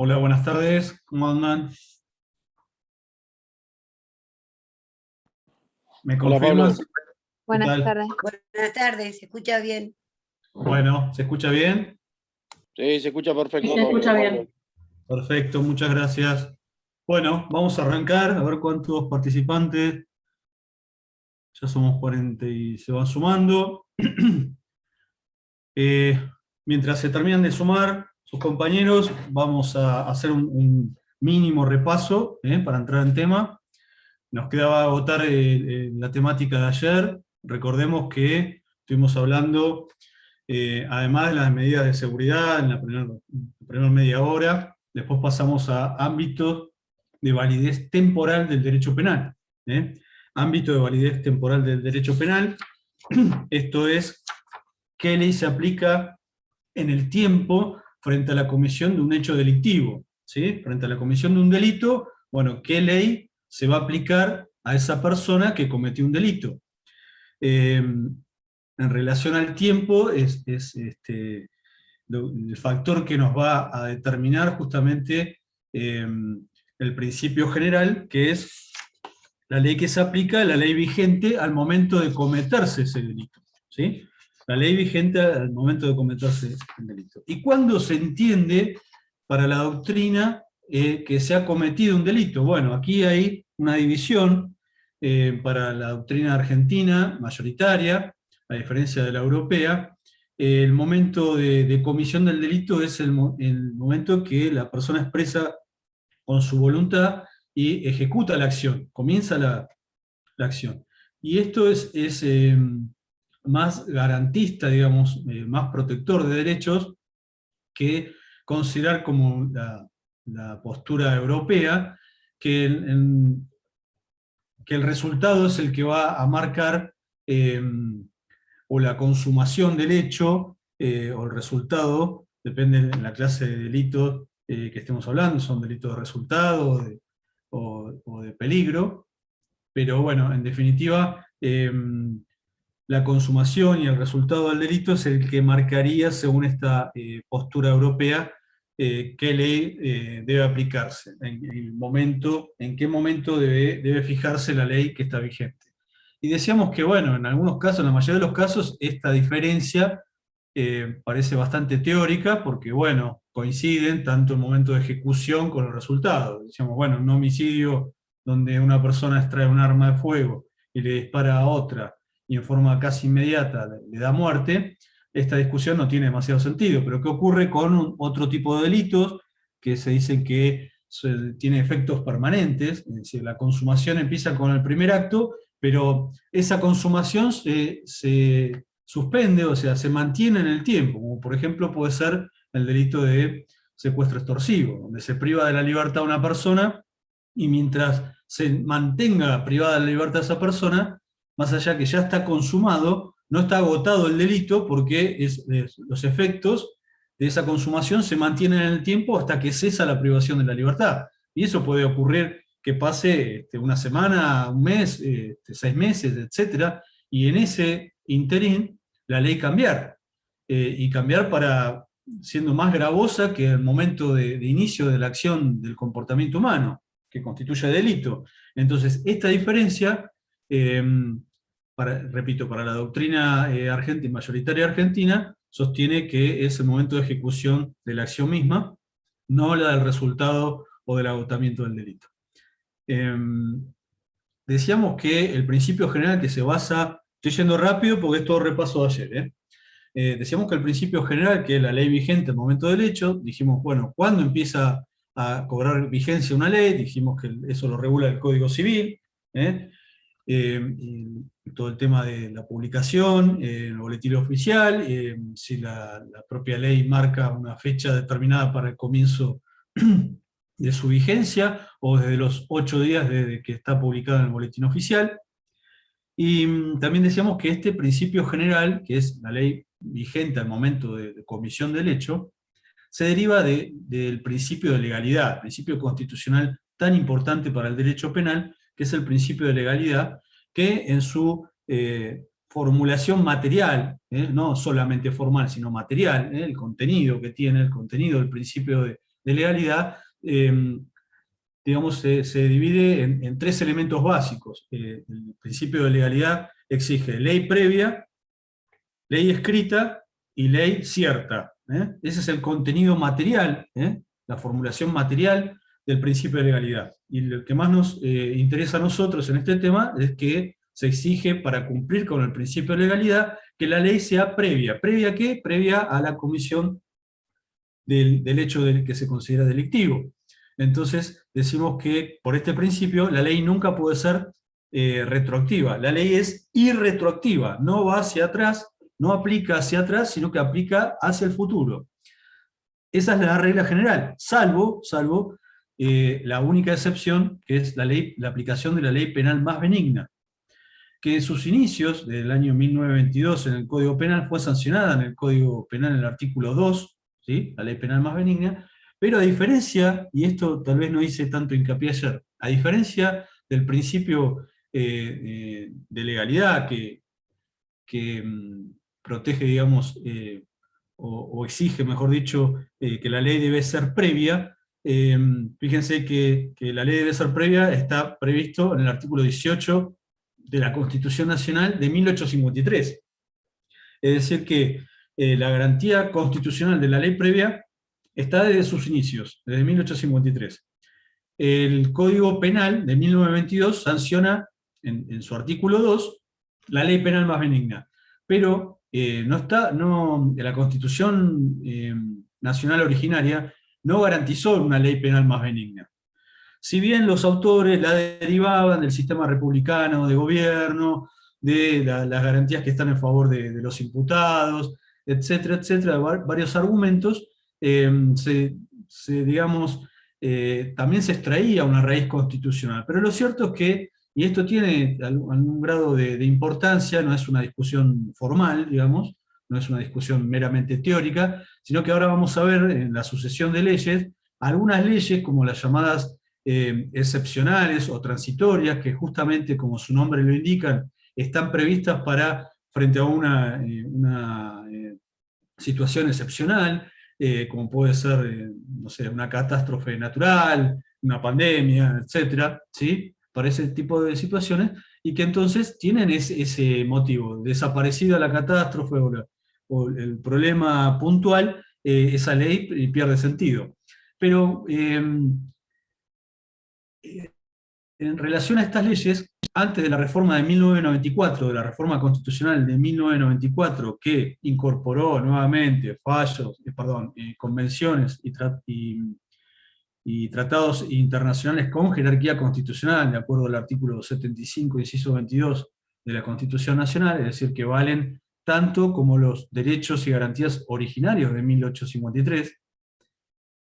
Hola, buenas tardes, ¿cómo andan? ¿Me Hola Pablo, confirmas? ¿Qué Buenas tal? tardes. Buenas tardes, ¿se escucha bien? Bueno, ¿se escucha bien? sí, se escucha Sí, perfecto se Pablo. escucha bien. Perfecto, muchas gracias. Bueno, vamos a arrancar, a ver cuántos participantes. Ya somos 40 y se van sumando. Eh, Mientras se terminan de sumar sus compañeros, vamos a hacer un mínimo repaso para entrar en tema. Nos quedaba agotar la temática de ayer. Recordemos que estuvimos hablando, además de las medidas de seguridad en la primera media hora, después pasamos a ámbitos de validez temporal del derecho penal. ¿eh? Ámbito de validez temporal del derecho penal, esto es, qué ley se aplica en el tiempo frente a la comisión de un hecho delictivo. ¿Sí? Frente a la comisión de un delito, bueno, ¿qué ley se va a aplicar a esa persona que cometió un delito? En relación al tiempo, el factor que nos va a determinar justamente el principio general, que es la ley que se aplica, la ley vigente al momento de cometerse ese delito. ¿Sí? La ley vigente al momento de cometerse el delito. ¿Y cuándo se entiende para la doctrina que se ha cometido un delito? Bueno, aquí hay una división para la doctrina argentina, mayoritaria, a diferencia de la europea. El momento de comisión del delito es el momento que la persona expresa con su voluntad y ejecuta la acción, comienza la acción. Y esto es más garantista, digamos, más protector de derechos que considerar como la postura europea, que que el resultado es el que va a marcar o la consumación del hecho o el resultado, depende de la clase de delito que estemos hablando, son delitos de resultado o de peligro, pero bueno, en definitiva, la consumación y el resultado del delito es el que marcaría, según esta postura europea, qué ley debe aplicarse, en qué momento debe fijarse la ley que está vigente. Y decíamos que, bueno, en algunos casos, en la mayoría de los casos, esta diferencia parece bastante teórica, porque, bueno, coinciden tanto el momento de ejecución con el resultado. Decíamos, bueno, un homicidio donde una persona extrae un arma de fuego y le dispara a otra, y en forma casi inmediata le da muerte, esta discusión no tiene demasiado sentido. Pero ¿qué ocurre con otro tipo de delitos que se dicen que tiene efectos permanentes? Es decir, la consumación empieza con el primer acto, pero esa consumación se suspende, o sea, se mantiene en el tiempo, como por ejemplo puede ser el delito de secuestro extorsivo, donde se priva de la libertad a una persona y mientras se mantenga privada de la libertad a esa persona, más allá que ya está consumado, no está agotado el delito porque los efectos de esa consumación se mantienen en el tiempo hasta que cesa la privación de la libertad. Y eso puede ocurrir que pase una semana, un mes, 6 meses, etc. Y en ese interín, la ley cambiar. Y cambiar para siendo más gravosa que el momento de inicio de la acción del comportamiento humano, que constituye delito. Entonces, esta diferencia, eh, repito, para la doctrina argentina, mayoritaria argentina, sostiene que es el momento de ejecución de la acción misma, no la del resultado o del agotamiento del delito. Decíamos que el principio general que se basa, estoy yendo rápido porque es todo repaso de ayer, decíamos que el principio general, que es la ley vigente al momento del hecho, dijimos, bueno, ¿cuándo empieza a cobrar vigencia una ley? Dijimos que eso lo regula el Código Civil, ¿eh? Y todo el tema de la publicación, el boletín oficial, si la propia ley marca una fecha determinada para el comienzo de su vigencia, o desde los 8 días desde que está publicada en el boletín oficial. Y también decíamos que este principio general, que es la ley vigente al momento de comisión del hecho, se deriva del principio de legalidad, principio constitucional tan importante para el derecho penal, que es el principio de legalidad, que en su formulación material, no solamente formal, sino material, el contenido que tiene, el contenido del principio de de legalidad, digamos, se divide en tres elementos básicos. El principio de legalidad exige ley previa, ley escrita y ley cierta. Ese es el contenido material, la formulación material del principio de legalidad. Y lo que más nos interesa a nosotros en este tema es que se exige, para cumplir con el principio de legalidad, que la ley sea previa. ¿Previa a qué? Previa a la comisión del hecho que se considera delictivo. Entonces, decimos que por este principio la ley nunca puede ser retroactiva. La ley es irretroactiva, no va hacia atrás, no aplica hacia atrás, sino que aplica hacia el futuro. Esa es la regla general, salvo la única excepción, que es la aplicación de la ley penal más benigna, que en sus inicios, del año 1922 en el Código Penal, fue sancionada en el Código Penal en el artículo 2, ¿sí? La ley penal más benigna, pero a diferencia, y esto tal vez no hice tanto hincapié ayer, a diferencia del principio de legalidad que protege, digamos, o exige, mejor dicho, que la ley debe ser previa, fíjense que la ley debe ser previa, está previsto en el artículo 18 de la Constitución Nacional de 1853. Es decir que la garantía constitucional de la ley previa está desde sus inicios, desde 1853. El Código Penal de 1922 sanciona en su artículo 2 la ley penal más benigna, pero la Constitución Nacional originaria no garantizó una ley penal más benigna. Si bien los autores la derivaban del sistema republicano de gobierno, de las garantías que están en favor de los imputados, etcétera, etcétera, varios argumentos, digamos, también se extraía una raíz constitucional. Pero lo cierto es que, y esto tiene algún grado de importancia, no es una discusión formal, digamos, no es una discusión meramente teórica, sino que ahora vamos a ver en la sucesión de leyes, algunas leyes como las llamadas excepcionales o transitorias, que justamente, como su nombre lo indican, están previstas para, frente a una situación excepcional, como puede ser, no sé, una catástrofe natural, una pandemia, etcétera, ¿sí? Para ese tipo de situaciones, y que entonces tienen ese motivo, desaparecida la catástrofe o el problema puntual, esa ley pierde sentido. Pero en relación a estas leyes, antes de la reforma de 1994, de la reforma constitucional de 1994, que incorporó nuevamente convenciones y tratados internacionales con jerarquía constitucional, de acuerdo al artículo 75, inciso 22 de la Constitución Nacional, es decir, que valen tanto como los derechos y garantías originarios de 1853,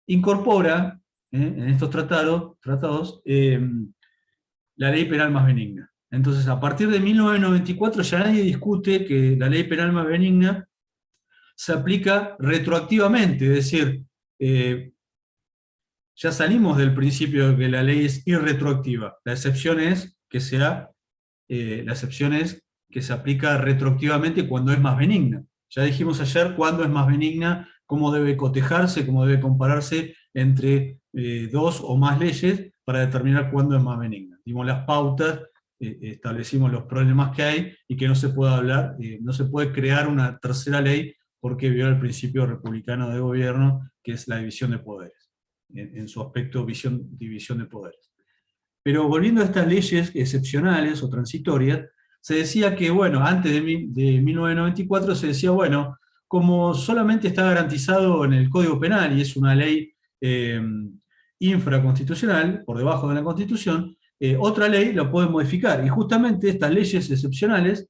incorpora en estos tratados la ley penal más benigna. Entonces, a partir de 1994 ya nadie discute que la ley penal más benigna se aplica retroactivamente, es decir, ya salimos del principio de que la ley es irretroactiva. La excepción es que se aplica retroactivamente cuando es más benigna. Ya dijimos ayer cuándo es más benigna, cómo debe cotejarse, cómo debe compararse entre dos o más leyes para determinar cuándo es más benigna. Dimos las pautas, establecimos los problemas que hay y que no se puede hablar, no se puede crear una tercera ley porque viola el principio republicano de gobierno, que es la división de poderes, en su aspecto división de poderes. Pero volviendo a estas leyes excepcionales o transitorias, se decía que, bueno, antes de 1994 se decía, bueno, como solamente está garantizado en el Código Penal y es una ley infraconstitucional, por debajo de la Constitución, otra ley la puede modificar. Y justamente estas leyes excepcionales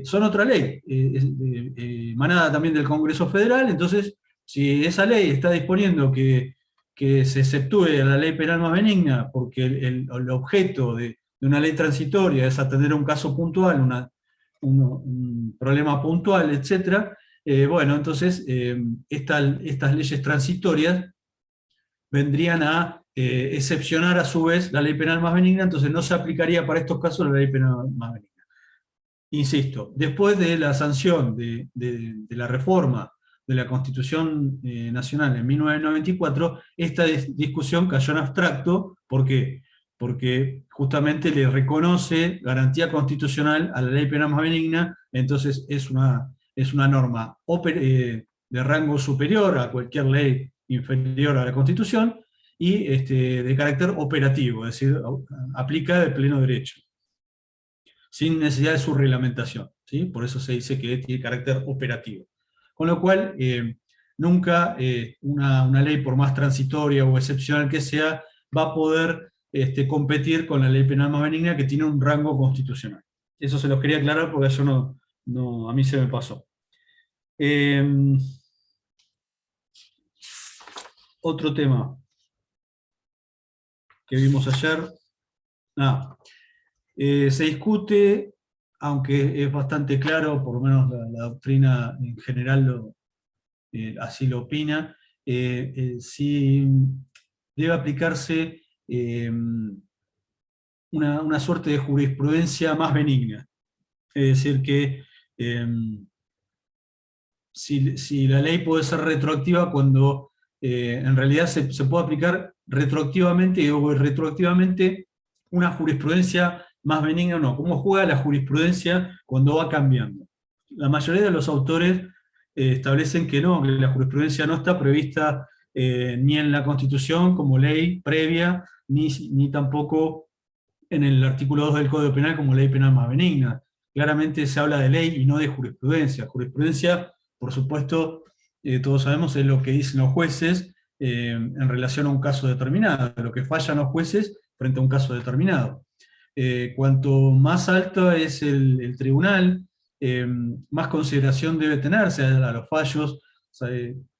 son otra ley, emanada también del Congreso Federal. Entonces, si esa ley está disponiendo que se exceptúe a la ley penal más benigna, porque el objeto de una ley transitoria es atender un caso puntual, un problema puntual, etc., bueno, entonces estas leyes transitorias vendrían a excepcionar a su vez la ley penal más benigna, entonces no se aplicaría para estos casos la ley penal más benigna. Insisto, después de la sanción de la reforma de la Constitución Nacional en 1994, esta discusión cayó en abstracto. ¿Por qué? Porque justamente le reconoce garantía constitucional a la ley penal más benigna, entonces es una norma de rango superior a cualquier ley inferior a la Constitución, y de carácter operativo, es decir, aplica de pleno derecho, sin necesidad de su reglamentación, ¿sí? Por eso se dice que tiene carácter operativo. Con lo cual, nunca una ley, por más transitoria o excepcional que sea, va a poder competir con la ley penal más benigna, que tiene un rango constitucional. Eso se los quería aclarar porque eso a mí se me pasó. Otro tema que vimos ayer. Se discute, aunque es bastante claro, por lo menos la doctrina en general así lo opina, si debe aplicarse una suerte de jurisprudencia más benigna. Es decir, que si la ley puede ser retroactiva cuando en realidad se puede aplicar retroactivamente, o retroactivamente una jurisprudencia más benigna o no. ¿Cómo juega la jurisprudencia cuando va cambiando? La mayoría de los autores establecen que no, que la jurisprudencia no está prevista ni en la Constitución como ley previa, ni tampoco en el artículo 2 del Código Penal como ley penal más benigna. Claramente se habla de ley y no de jurisprudencia. Jurisprudencia, por supuesto, todos sabemos, es lo que dicen los jueces en relación a un caso determinado, lo que fallan los jueces frente a un caso determinado. Cuanto más alto es el tribunal, más consideración debe tenerse a los fallos. O sea,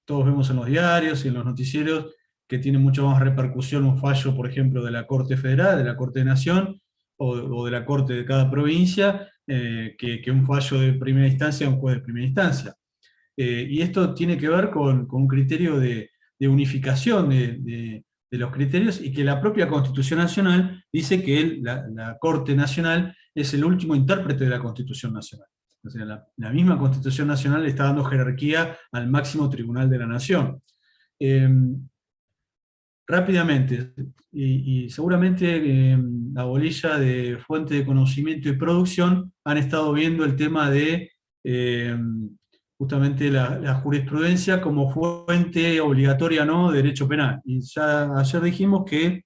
todos vemos en los diarios y en los noticieros que tiene mucho más repercusión un fallo, por ejemplo, de la Corte Federal, de la Corte de Nación, o de la Corte de cada provincia, que un fallo de primera instancia de un juez de primera instancia. Y esto tiene que ver con un criterio de unificación de los criterios, y que la propia Constitución Nacional dice que la Corte Nacional es el último intérprete de la Constitución Nacional. O sea, la misma Constitución Nacional le está dando jerarquía al máximo tribunal de la Nación. Rápidamente, y seguramente la bolilla de fuente de conocimiento y producción han estado viendo el tema de justamente la jurisprudencia como fuente obligatoria, ¿no?, de derecho penal. Y ya ayer dijimos que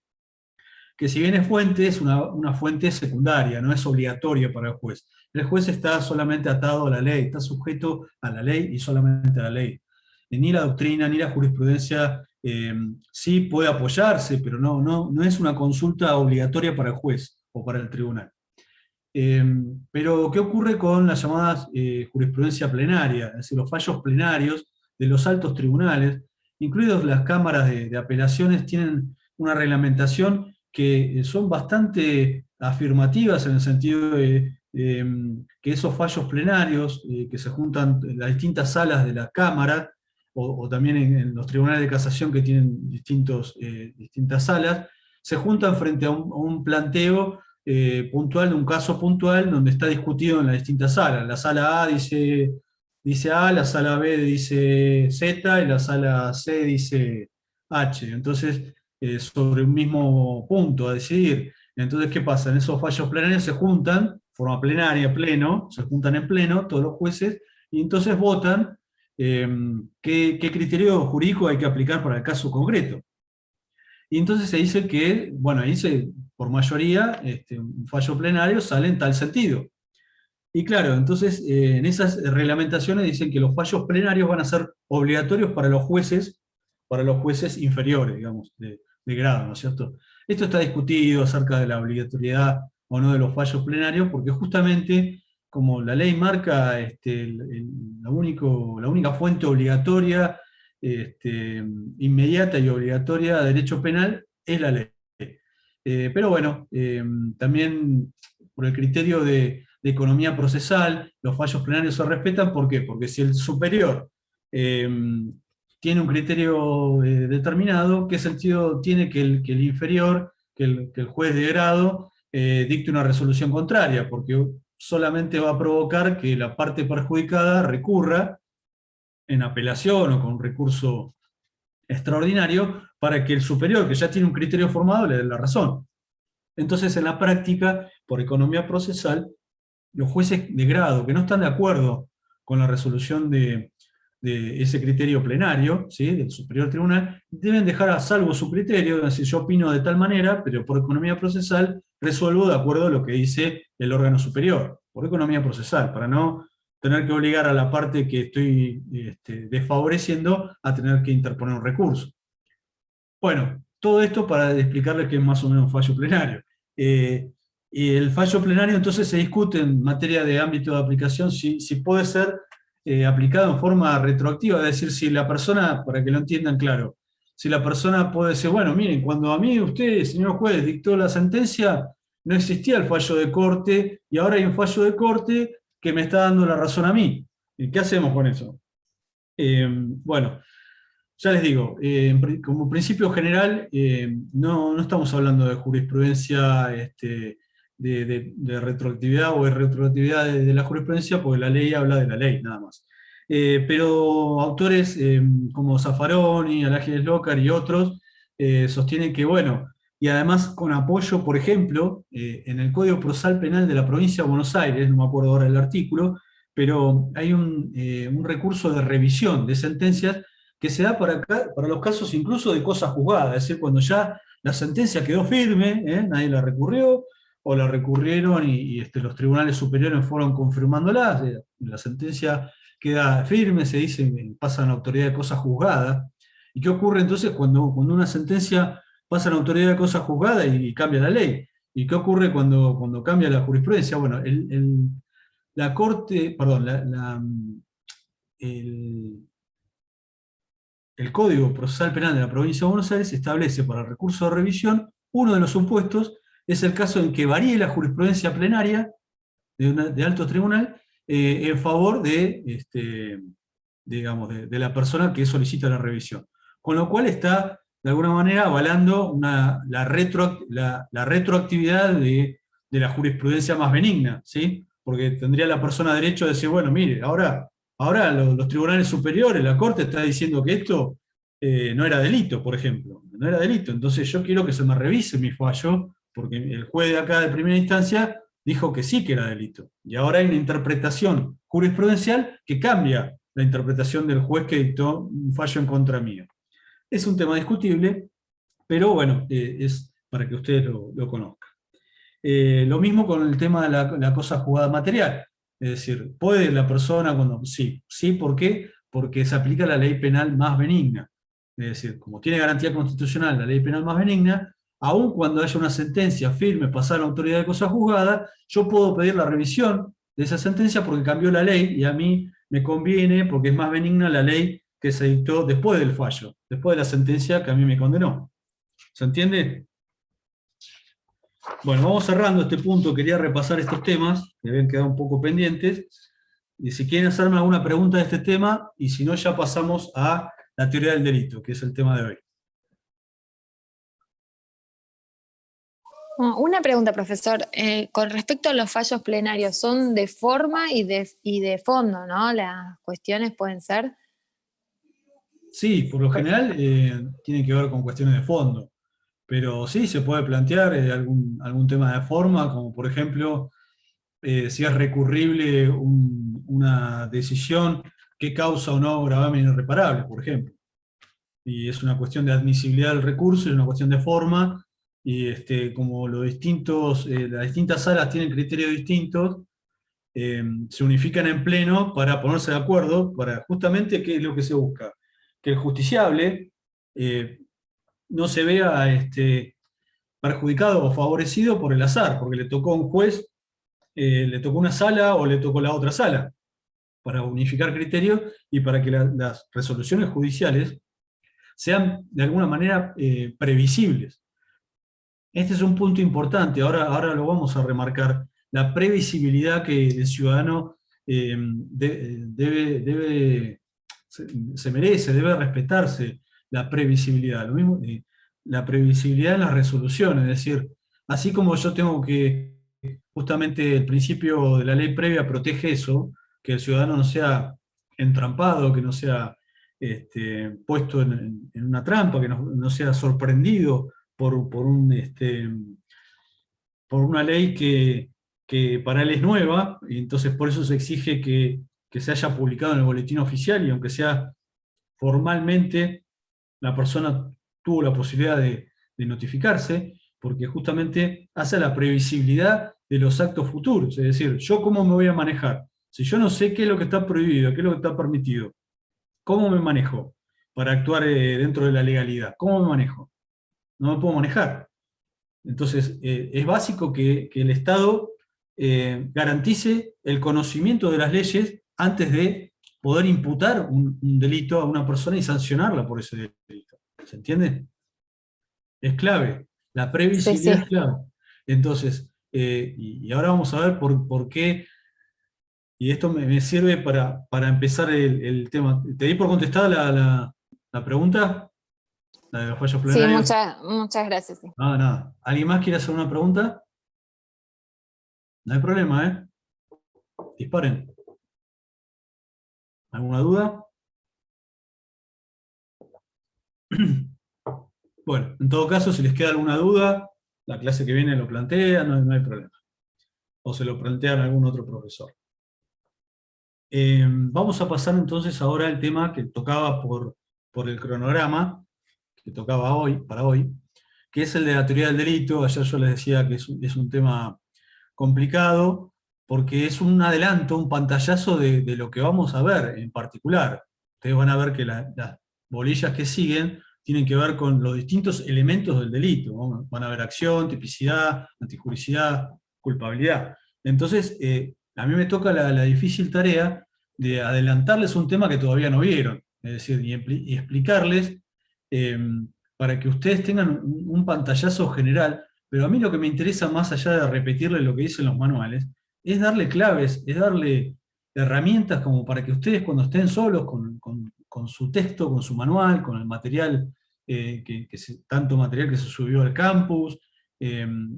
si bien es fuente, es una fuente secundaria, no es obligatoria para el juez. El juez está solamente atado a la ley, está sujeto a la ley y solamente a la ley. Ni la doctrina ni la jurisprudencia sí puede apoyarse, pero no es una consulta obligatoria para el juez o para el tribunal. Pero, ¿qué ocurre con las llamadas jurisprudencia plenaria? Es decir, los fallos plenarios de los altos tribunales, incluidos las cámaras de apelaciones, tienen una reglamentación que son bastante afirmativas, en el sentido de que esos fallos plenarios, que se juntan en las distintas salas de la Cámara, o también en los tribunales de casación que tienen distintas salas, se juntan frente a un planteo puntual, de un caso puntual, donde está discutido en las distintas salas. La sala A dice A, la sala B dice Z, y la sala C dice H. Entonces, sobre un mismo punto a decidir. Entonces, ¿qué pasa? En esos fallos plenarios se juntan, forma plenaria, pleno, se juntan en pleno todos los jueces, y entonces votan qué criterio jurídico hay que aplicar para el caso concreto. Y entonces se dice que, bueno, ahí por mayoría, un fallo plenario sale en tal sentido. Y claro, entonces en esas reglamentaciones dicen que los fallos plenarios van a ser obligatorios para los jueces inferiores, digamos, de grado, ¿no es cierto? Esto está discutido acerca de la obligatoriedad o no de los fallos plenarios, porque justamente, como la ley marca, la única fuente obligatoria, inmediata y obligatoria de derecho penal es la ley. Pero bueno, también por el criterio de economía procesal, los fallos plenarios se respetan. ¿Por qué? Porque si el superior tiene un criterio determinado, ¿qué sentido tiene que el inferior, que el juez de grado, dicte una resolución contraria? Porque solamente va a provocar que la parte perjudicada recurra en apelación o con un recurso extraordinario para que el superior, que ya tiene un criterio formado, le dé la razón. Entonces, en la práctica, por economía procesal, los jueces de grado que no están de acuerdo con la resolución de ese criterio plenario, ¿sí?, del superior tribunal, deben dejar a salvo su criterio, es decir, yo opino de tal manera, pero por economía procesal resuelvo de acuerdo a lo que dice el órgano superior, por economía procesal, para no tener que obligar a la parte que estoy desfavoreciendo a tener que interponer un recurso. Bueno, todo esto para explicarles que es más o menos un fallo plenario. Y el fallo plenario entonces se discute en materia de ámbito de aplicación si puede ser aplicado en forma retroactiva, es decir, si la persona, para que lo entiendan claro, si la persona puede decir, bueno, miren, cuando a mí usted, señor juez, dictó la sentencia, no existía el fallo de corte y ahora hay un fallo de corte que me está dando la razón a mí. ¿Y qué hacemos con eso? Bueno, ya les digo, como principio general, no estamos hablando de jurisprudencia de retroactividad o de retroactividad de la jurisprudencia, porque la ley habla de la ley, nada más. Pero autores como Zaffaroni, Alágiles Lócar y otros sostienen que, bueno, y además con apoyo, por ejemplo, en el Código Procesal Penal de la provincia de Buenos Aires, no me acuerdo ahora del artículo, pero hay un recurso de revisión de sentencias que se da para los casos incluso de cosas juzgadas, es decir, cuando ya la sentencia quedó firme, nadie la recurrió, o la recurrieron y los tribunales superiores fueron confirmándola, la sentencia queda firme, se dice, pasa a la autoridad de cosas juzgadas. ¿Y qué ocurre entonces cuando una sentencia pasa a la autoridad de cosas juzgadas y cambia la ley? ¿Y qué ocurre cuando cambia la jurisprudencia? Bueno, la Corte, perdón, el, el Código Procesal Penal de la Provincia de Buenos Aires establece para el recurso de revisión, uno de los supuestos es el caso en que varíe la jurisprudencia plenaria de alto tribunal en favor digamos, de la persona que solicita la revisión. Con lo cual está, de alguna manera, avalando la retroactividad de la jurisprudencia más benigna, ¿sí? Porque tendría la persona derecho a decir, bueno, mire, ahora los tribunales superiores, la Corte está diciendo que esto no era delito, por ejemplo. No era delito. Entonces yo quiero que se me revise mi fallo, porque el juez de acá de primera instancia dijo que sí que era delito. Y ahora hay una interpretación jurisprudencial que cambia la interpretación del juez que dictó un fallo en contra mío. Es un tema discutible, pero bueno, es para que ustedes lo conozcan. Lo mismo con el tema de la cosa jugada material. Es decir, puede la persona cuando... Sí, ¿por qué? Porque se aplica la ley penal más benigna. Es decir, como tiene garantía constitucional la ley penal más benigna, aun cuando haya una sentencia firme pasada a la autoridad de cosa juzgada, yo puedo pedir la revisión de esa sentencia porque cambió la ley y a mí me conviene porque es más benigna la ley que se dictó después del fallo, después de la sentencia que a mí me condenó. ¿Se entiende? Bueno, vamos cerrando este punto, quería repasar estos temas, que habían quedado un poco pendientes, y si quieren hacerme alguna pregunta de este tema, y si no ya pasamos a la teoría del delito, que es el tema de hoy. Una pregunta, profesor. Con respecto a los fallos plenarios, son de forma y de fondo, ¿no? Las cuestiones pueden ser. Sí, por lo general tiene que ver con cuestiones de fondo, pero sí se puede plantear algún tema de forma, como por ejemplo, si es recurrible una decisión que causa o no gravamen irreparable, por ejemplo. Y es una cuestión de admisibilidad del recurso, es una cuestión de forma, y como las distintas salas tienen criterios distintos, se unifican en pleno para ponerse de acuerdo, para justamente qué es lo que se busca. Que el justiciable no se vea perjudicado o favorecido por el azar, porque le tocó a un juez, le tocó una sala o le tocó la otra sala, para unificar criterios y para que las resoluciones judiciales sean de alguna manera previsibles. Este es un punto importante, ahora lo vamos a remarcar, la previsibilidad que el ciudadano se merece, debe respetarse la previsibilidad. Lo mismo, la previsibilidad en las resoluciones, es decir, así como yo tengo que, justamente el principio de la ley previa protege eso, que el ciudadano no sea entrampado, que no sea puesto en una trampa, que no sea sorprendido por una ley que para él es nueva, y entonces por eso se exige que se haya publicado en el boletín oficial, y aunque sea formalmente, la persona tuvo la posibilidad de notificarse, porque justamente hace la previsibilidad de los actos futuros. Es decir, ¿yo cómo me voy a manejar? Si yo no sé qué es lo que está prohibido, qué es lo que está permitido, ¿cómo me manejo para actuar dentro de la legalidad? ¿Cómo me manejo? No me puedo manejar. Entonces, es básico que el Estado garantice el conocimiento de las leyes antes de poder imputar un delito a una persona y sancionarla por ese delito. ¿Se entiende? Es clave. La Sí, previsibilidad sí. es clave. Entonces, y ahora vamos a ver por qué, y esto me sirve para empezar el tema. ¿Te di por contestada la pregunta? La de los fallos Sí, plenarios. muchas gracias. Sí. Nada, nada. ¿Alguien más quiere hacer una pregunta? No hay problema, ¿eh? Disparen. ¿Alguna duda? Bueno, en todo caso, si les queda alguna duda, la clase que viene lo plantea, no hay problema. O se lo plantean a algún otro profesor. Vamos a pasar entonces ahora al tema que tocaba por el cronograma, que tocaba hoy, para hoy, que es el de la teoría del delito. Ayer yo les decía que es un tema complicado, porque es un adelanto, un pantallazo de lo que vamos a ver en particular. Ustedes van a ver que las bolillas que siguen tienen que ver con los distintos elementos del delito, ¿no? Van a ver acción, tipicidad, antijuricidad, culpabilidad. Entonces, a mí me toca la difícil tarea de adelantarles un tema que todavía no vieron, es decir, y explicarles eh, para que ustedes tengan un pantallazo general. Pero a mí lo que me interesa, más allá de repetirle lo que dicen los manuales, es darle claves, es darle herramientas como para que ustedes, cuando estén solos con su texto, con su manual, con el material, tanto material que se subió al campus,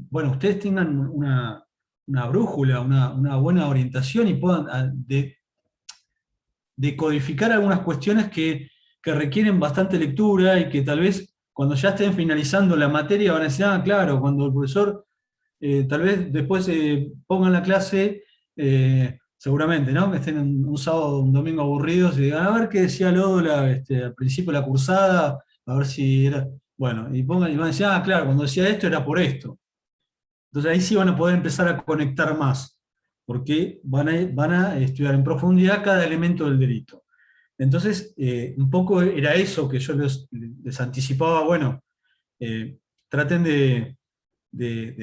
bueno, ustedes tengan una brújula, una buena orientación, y puedan decodificar algunas cuestiones que requieren bastante lectura, y que tal vez cuando ya estén finalizando la materia van a decir, ah, claro, cuando el profesor tal vez después pongan la clase, seguramente, ¿no? Que estén un sábado o un domingo aburridos y digan, a ver qué decía Lódola al principio de la cursada, a ver si era. Bueno, y pongan y van a decir, ah, claro, cuando decía esto era por esto. Entonces ahí sí van a poder empezar a conectar más, porque van a estudiar en profundidad cada elemento del delito. Entonces, un poco era eso que yo les anticipaba. Bueno, traten de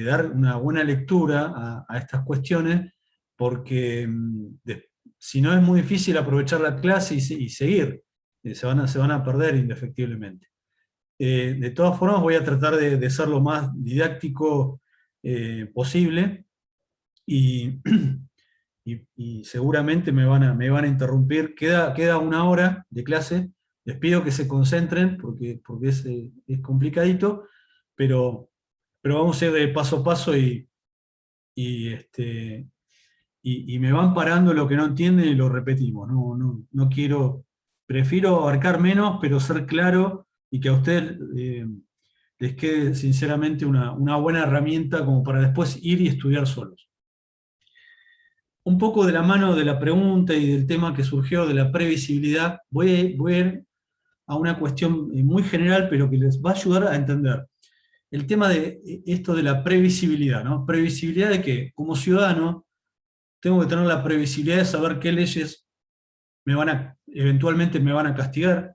dar una buena lectura a estas cuestiones, porque si no es muy difícil aprovechar la clase y seguir. Se van a perder indefectiblemente. De todas formas, voy a tratar de ser lo más didáctico posible, y, y seguramente me van a interrumpir. Queda una hora de clase. Les pido que se concentren porque es complicadito, pero vamos a ir de paso a paso, y, este, y me van parando lo que no entienden y lo repetimos. No quiero, prefiero abarcar menos, pero ser claro, y que a ustedes les quede sinceramente una buena herramienta como para después ir y estudiar solos. Un poco de la mano de la pregunta y del tema que surgió de la previsibilidad, voy a ir a una cuestión muy general, pero que les va a ayudar a entender el tema de esto de la previsibilidad, ¿no? ¿Previsibilidad de qué? Como ciudadano, tengo que tener la previsibilidad de saber qué leyes eventualmente me van a castigar,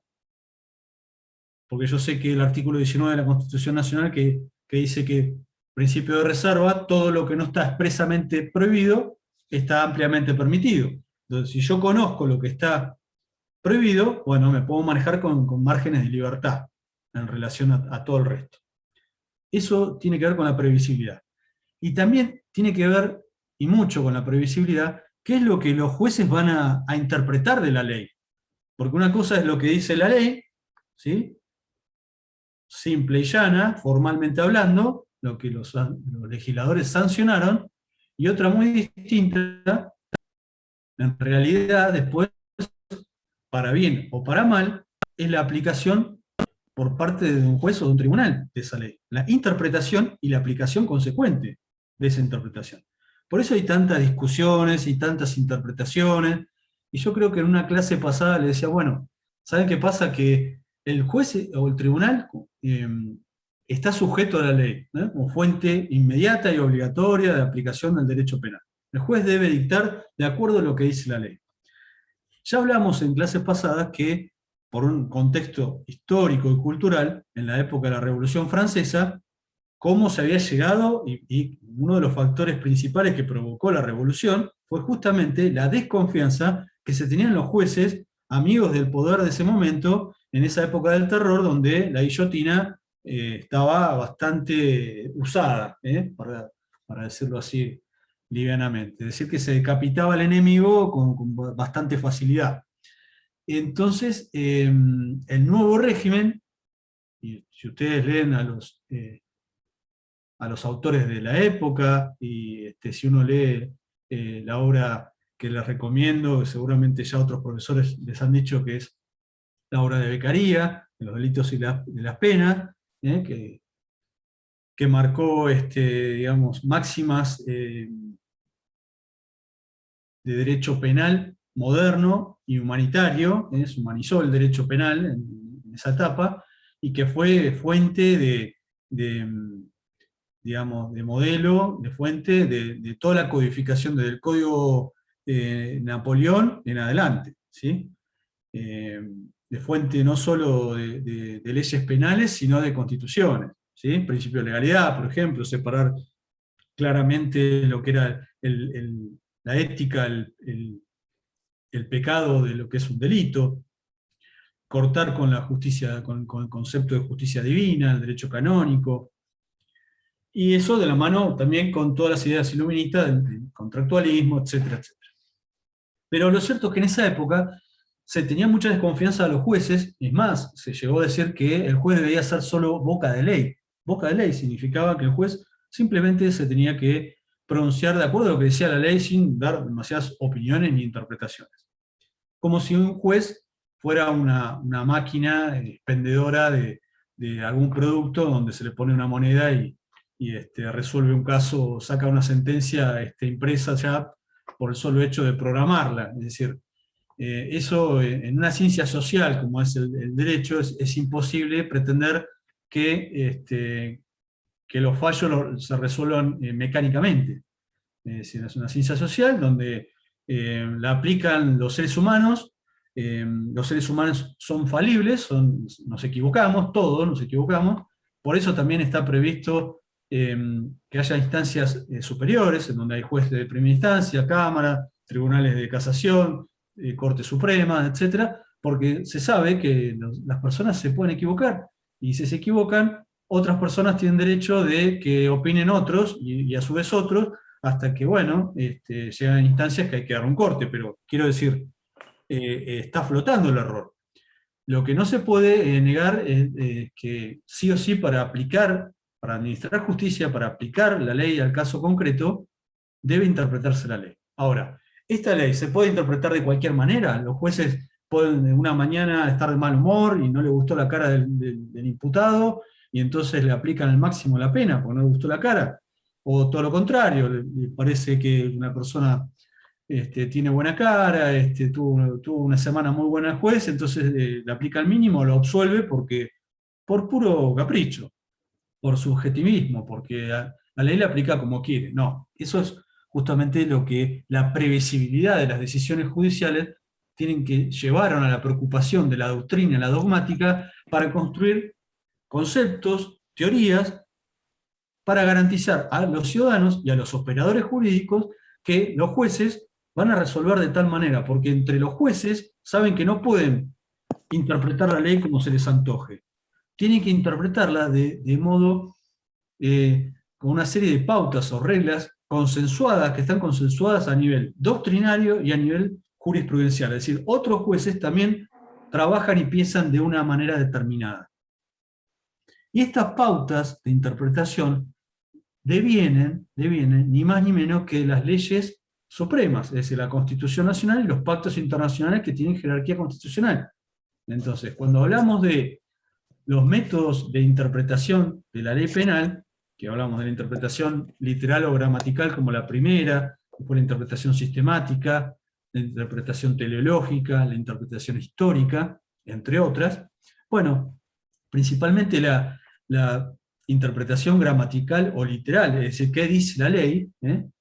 porque yo sé que el artículo 19 de la Constitución Nacional, que dice que principio de reserva, todo lo que no está expresamente prohibido está ampliamente permitido. Entonces, si yo conozco lo que está prohibido, bueno, me puedo manejar con márgenes de libertad en relación a todo el resto. Eso tiene que ver con la previsibilidad. Y también tiene que ver, y mucho, con la previsibilidad, qué es lo que los jueces van a interpretar de la ley. Porque una cosa es lo que dice la ley, ¿sí? Simple y llana, formalmente hablando, lo que los legisladores sancionaron, y otra muy distinta, en realidad, después, para bien o para mal, es la aplicación por parte de un juez o de un tribunal de esa ley. La interpretación y la aplicación consecuente de esa interpretación. Por eso hay tantas discusiones y tantas interpretaciones. Y yo creo que en una clase pasada le decía, bueno, ¿saben qué pasa? Que el juez o el tribunal está sujeto a la ley, ¿no? Como fuente inmediata y obligatoria de aplicación del derecho penal. El juez debe dictar de acuerdo a lo que dice la ley. Ya hablamos en clases pasadas que, por un contexto histórico y cultural, en la época de la Revolución Francesa, cómo se había llegado, y uno de los factores principales que provocó la revolución fue justamente la desconfianza que se tenían los jueces, amigos del poder de ese momento, en esa época del terror, donde la guillotina estaba bastante usada, para decirlo así livianamente. Es decir, que se decapitaba al enemigo con bastante facilidad. Entonces, el nuevo régimen, y si ustedes leen a los autores de la época, y si uno lee la obra que les recomiendo, seguramente ya otros profesores les han dicho que es la obra de Beccaria, de los delitos y de las penas, que marcó digamos, máximas de derecho penal moderno y humanitario, se humanizó el derecho penal en esa etapa, y que fue fuente digamos, de modelo, de fuente de toda la codificación desde el Código Napoleón en adelante, ¿sí? De fuente no solo de leyes penales, sino de constituciones, ¿sí? Principio de legalidad, por ejemplo, separar claramente lo que era la ética, el pecado de lo que es un delito, cortar con la justicia, con el concepto de justicia divina, el derecho canónico, y eso de la mano también con todas las ideas iluministas del contractualismo, etcétera, etcétera. Pero lo cierto es que en esa época se tenía mucha desconfianza de los jueces, y es más, se llegó a decir que el juez debía ser solo boca de ley. Boca de ley significaba que el juez simplemente se tenía que pronunciar de acuerdo a lo que decía la ley sin dar demasiadas opiniones ni interpretaciones. Como si un juez fuera una máquina expendedora de algún producto donde se le pone una moneda y resuelve un caso, saca una sentencia impresa ya por el solo hecho de programarla. Es decir, eso en una ciencia social como es el derecho es imposible pretender que los fallos se resuelvan mecánicamente. Es decir, es una ciencia social donde la aplican los seres humanos. Los seres humanos son falibles, nos equivocamos, todos nos equivocamos. Por eso también está previsto que haya instancias superiores, en donde hay jueces de primera instancia, Cámara, tribunales de casación, Corte Suprema, etc., porque se sabe que las personas se pueden equivocar, y si se equivocan, otras personas tienen derecho de que opinen otros, y a su vez otros, hasta que, bueno, llegan instancias que hay que dar un corte, pero quiero decir, está flotando el error. Lo que no se puede negar es que sí o sí para administrar justicia, para aplicar la ley al caso concreto, debe interpretarse la ley. Ahora, ¿esta ley se puede interpretar de cualquier manera? Los jueces pueden una mañana estar de mal humor y no le gustó la cara del imputado, y entonces le aplican al máximo la pena porque no le gustó la cara. O todo lo contrario, le parece que una persona tiene buena cara, tuvo una semana muy buena el juez, entonces le aplica el mínimo, lo absuelve por puro capricho, por subjetivismo, porque la ley la aplica como quiere. No, eso es justamente lo que la previsibilidad de las decisiones judiciales tienen que llevaron a la preocupación de la doctrina, la dogmática, para construir conceptos, teorías, para garantizar a los ciudadanos y a los operadores jurídicos que los jueces van a resolver de tal manera, porque entre los jueces saben que no pueden interpretar la ley como se les antoje. Tienen que interpretarla de modo, con una serie de pautas o reglas consensuadas, que están consensuadas a nivel doctrinario y a nivel jurisprudencial. Es decir, otros jueces también trabajan y piensan de una manera determinada. Y estas pautas de interpretación devienen ni más ni menos que las leyes supremas, es decir, la Constitución Nacional y los pactos internacionales que tienen jerarquía constitucional. Entonces, cuando hablamos de los métodos de interpretación de la ley penal, que hablamos de la interpretación literal o gramatical como la primera, después la interpretación sistemática, la interpretación teleológica, la interpretación histórica, entre otras, bueno, principalmente la interpretación gramatical o literal, es decir, qué dice la ley,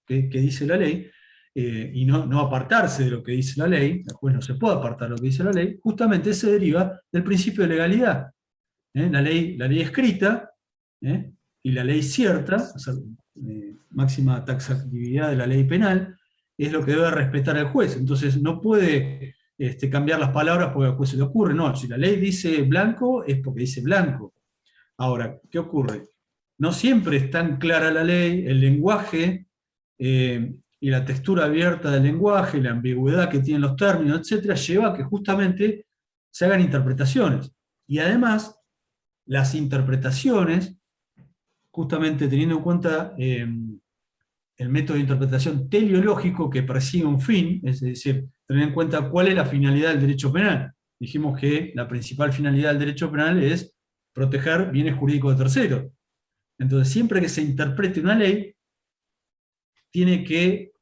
¿Qué dice la ley, y no apartarse de lo que dice la ley, el juez no se puede apartar de lo que dice la ley, justamente se deriva del principio de legalidad. La ley escrita y la ley cierta, o sea, máxima taxatividad de la ley penal, es lo que debe respetar el juez. Entonces no puede cambiar las palabras porque al juez se le ocurre. No, si la ley dice blanco, es porque dice blanco. Ahora, ¿qué ocurre? No siempre es tan clara la ley, el lenguaje y la textura abierta del lenguaje, la ambigüedad que tienen los términos, etcétera, lleva a que justamente se hagan interpretaciones. Y además, las interpretaciones, justamente teniendo en cuenta el método de interpretación teleológico que persigue un fin, es decir, tener en cuenta cuál es la finalidad del derecho penal. Dijimos que la principal finalidad del derecho penal es proteger bienes jurídicos de terceros. Entonces, siempre que se interprete una ley, tiene que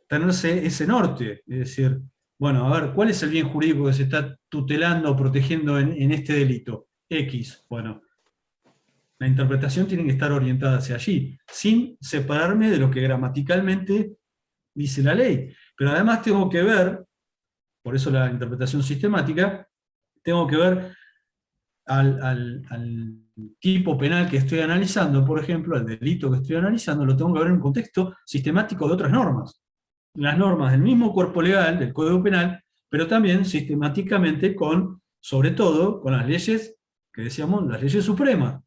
tenerse ese norte, es decir, bueno, a ver, ¿cuál es el bien jurídico que se está tutelando o protegiendo en este delito? X, bueno, la interpretación tiene que estar orientada hacia allí, sin separarme de lo que gramaticalmente dice la ley. Pero además tengo que ver, por eso la interpretación sistemática, tengo que ver al tipo penal que estoy analizando, por ejemplo, al delito que estoy analizando, lo tengo que ver en un contexto sistemático de otras normas. Las normas del mismo cuerpo legal, del Código Penal, pero también sistemáticamente sobre todo, con las leyes que decíamos, las leyes supremas,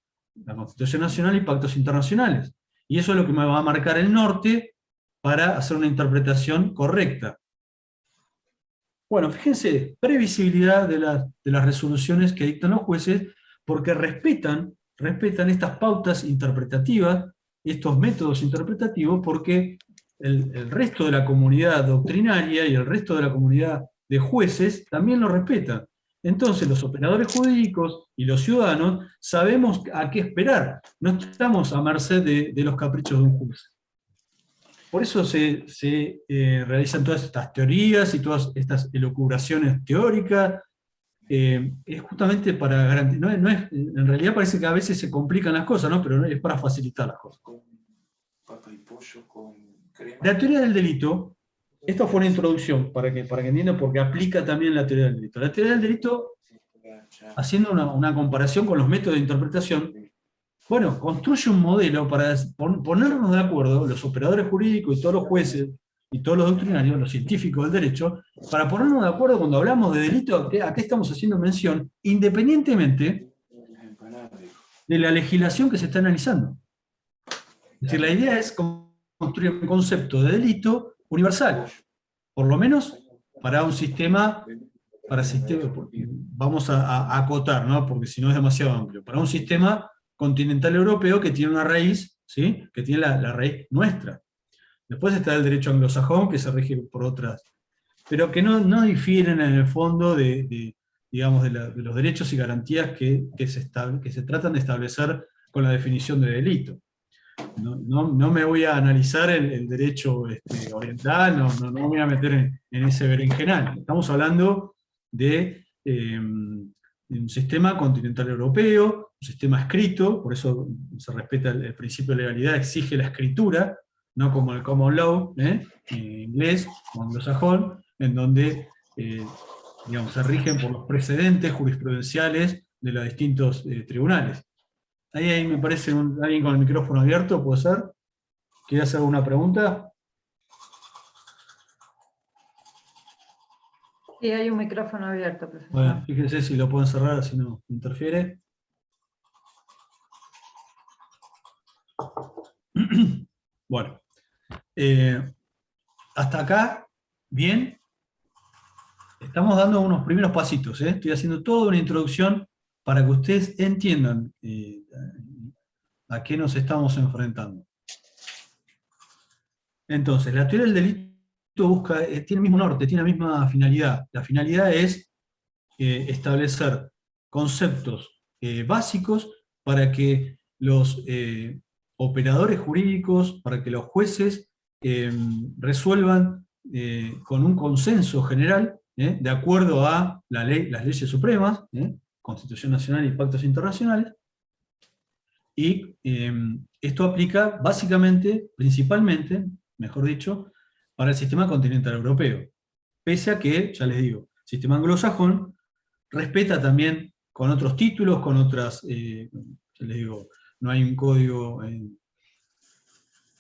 la Constitución Nacional y pactos internacionales. Y eso es lo que me va a marcar el norte para hacer una interpretación correcta. Bueno, fíjense, previsibilidad de las resoluciones que dictan los jueces, porque respetan estas pautas interpretativas, estos métodos interpretativos, porque el resto de la comunidad doctrinaria y el resto de la comunidad de jueces también lo respetan. Entonces los operadores jurídicos y los ciudadanos sabemos a qué esperar, no estamos a merced de los caprichos de un juez. Por eso se realizan todas estas teorías y todas estas elucubraciones teóricas, es justamente para garantizar, en realidad parece que a veces se complican las cosas, ¿no? Pero es para facilitar las cosas. La teoría del delito, esto fue una introducción para que entiendan, porque aplica también la teoría del delito. La teoría del delito, haciendo una comparación con los métodos de interpretación, bueno, construye un modelo para ponernos de acuerdo, los operadores jurídicos y todos los jueces, y todos los doctrinarios, los científicos del derecho, para ponernos de acuerdo cuando hablamos de delito, a qué estamos haciendo mención, independientemente de la legislación que se está analizando. Es decir, la idea es construir un concepto de delito universal, por lo menos para un sistema, vamos a acotar, ¿no? Porque si no es demasiado amplio, para un sistema continental europeo que tiene una raíz, ¿sí? Que tiene la raíz nuestra. Después está el derecho anglosajón, que se rige por otras, pero que no difieren en el fondo de los derechos y garantías que se tratan de establecer con la definición de delito. No me voy a analizar el derecho oriental, no me voy a meter en ese berenjenal. Estamos hablando de un sistema continental europeo, un sistema escrito, por eso se respeta el principio de legalidad, exige la escritura, no como el common law, en inglés, o anglosajón, en donde se rigen por los precedentes jurisprudenciales de los distintos tribunales. Ahí me parece alguien con el micrófono abierto, ¿puede ser? ¿Quiere hacer alguna pregunta? Sí, hay un micrófono abierto, profesor. Bueno, fíjense si lo pueden cerrar, así no interfiere. Bueno, hasta acá, bien. Estamos dando unos primeros pasitos, estoy haciendo toda una introducción para que ustedes entiendan a qué nos estamos enfrentando. Entonces, la teoría del delito busca, tiene el mismo norte, tiene la misma finalidad. La finalidad es establecer conceptos básicos para que los operadores jurídicos, para que los jueces resuelvan con un consenso general, de acuerdo a las leyes supremas, Constitución Nacional y pactos internacionales, y esto aplica básicamente, principalmente, mejor dicho, para el sistema continental europeo. Pese a que, ya les digo, el sistema anglosajón respeta también con otros títulos, con otras, ya les digo, no hay un código,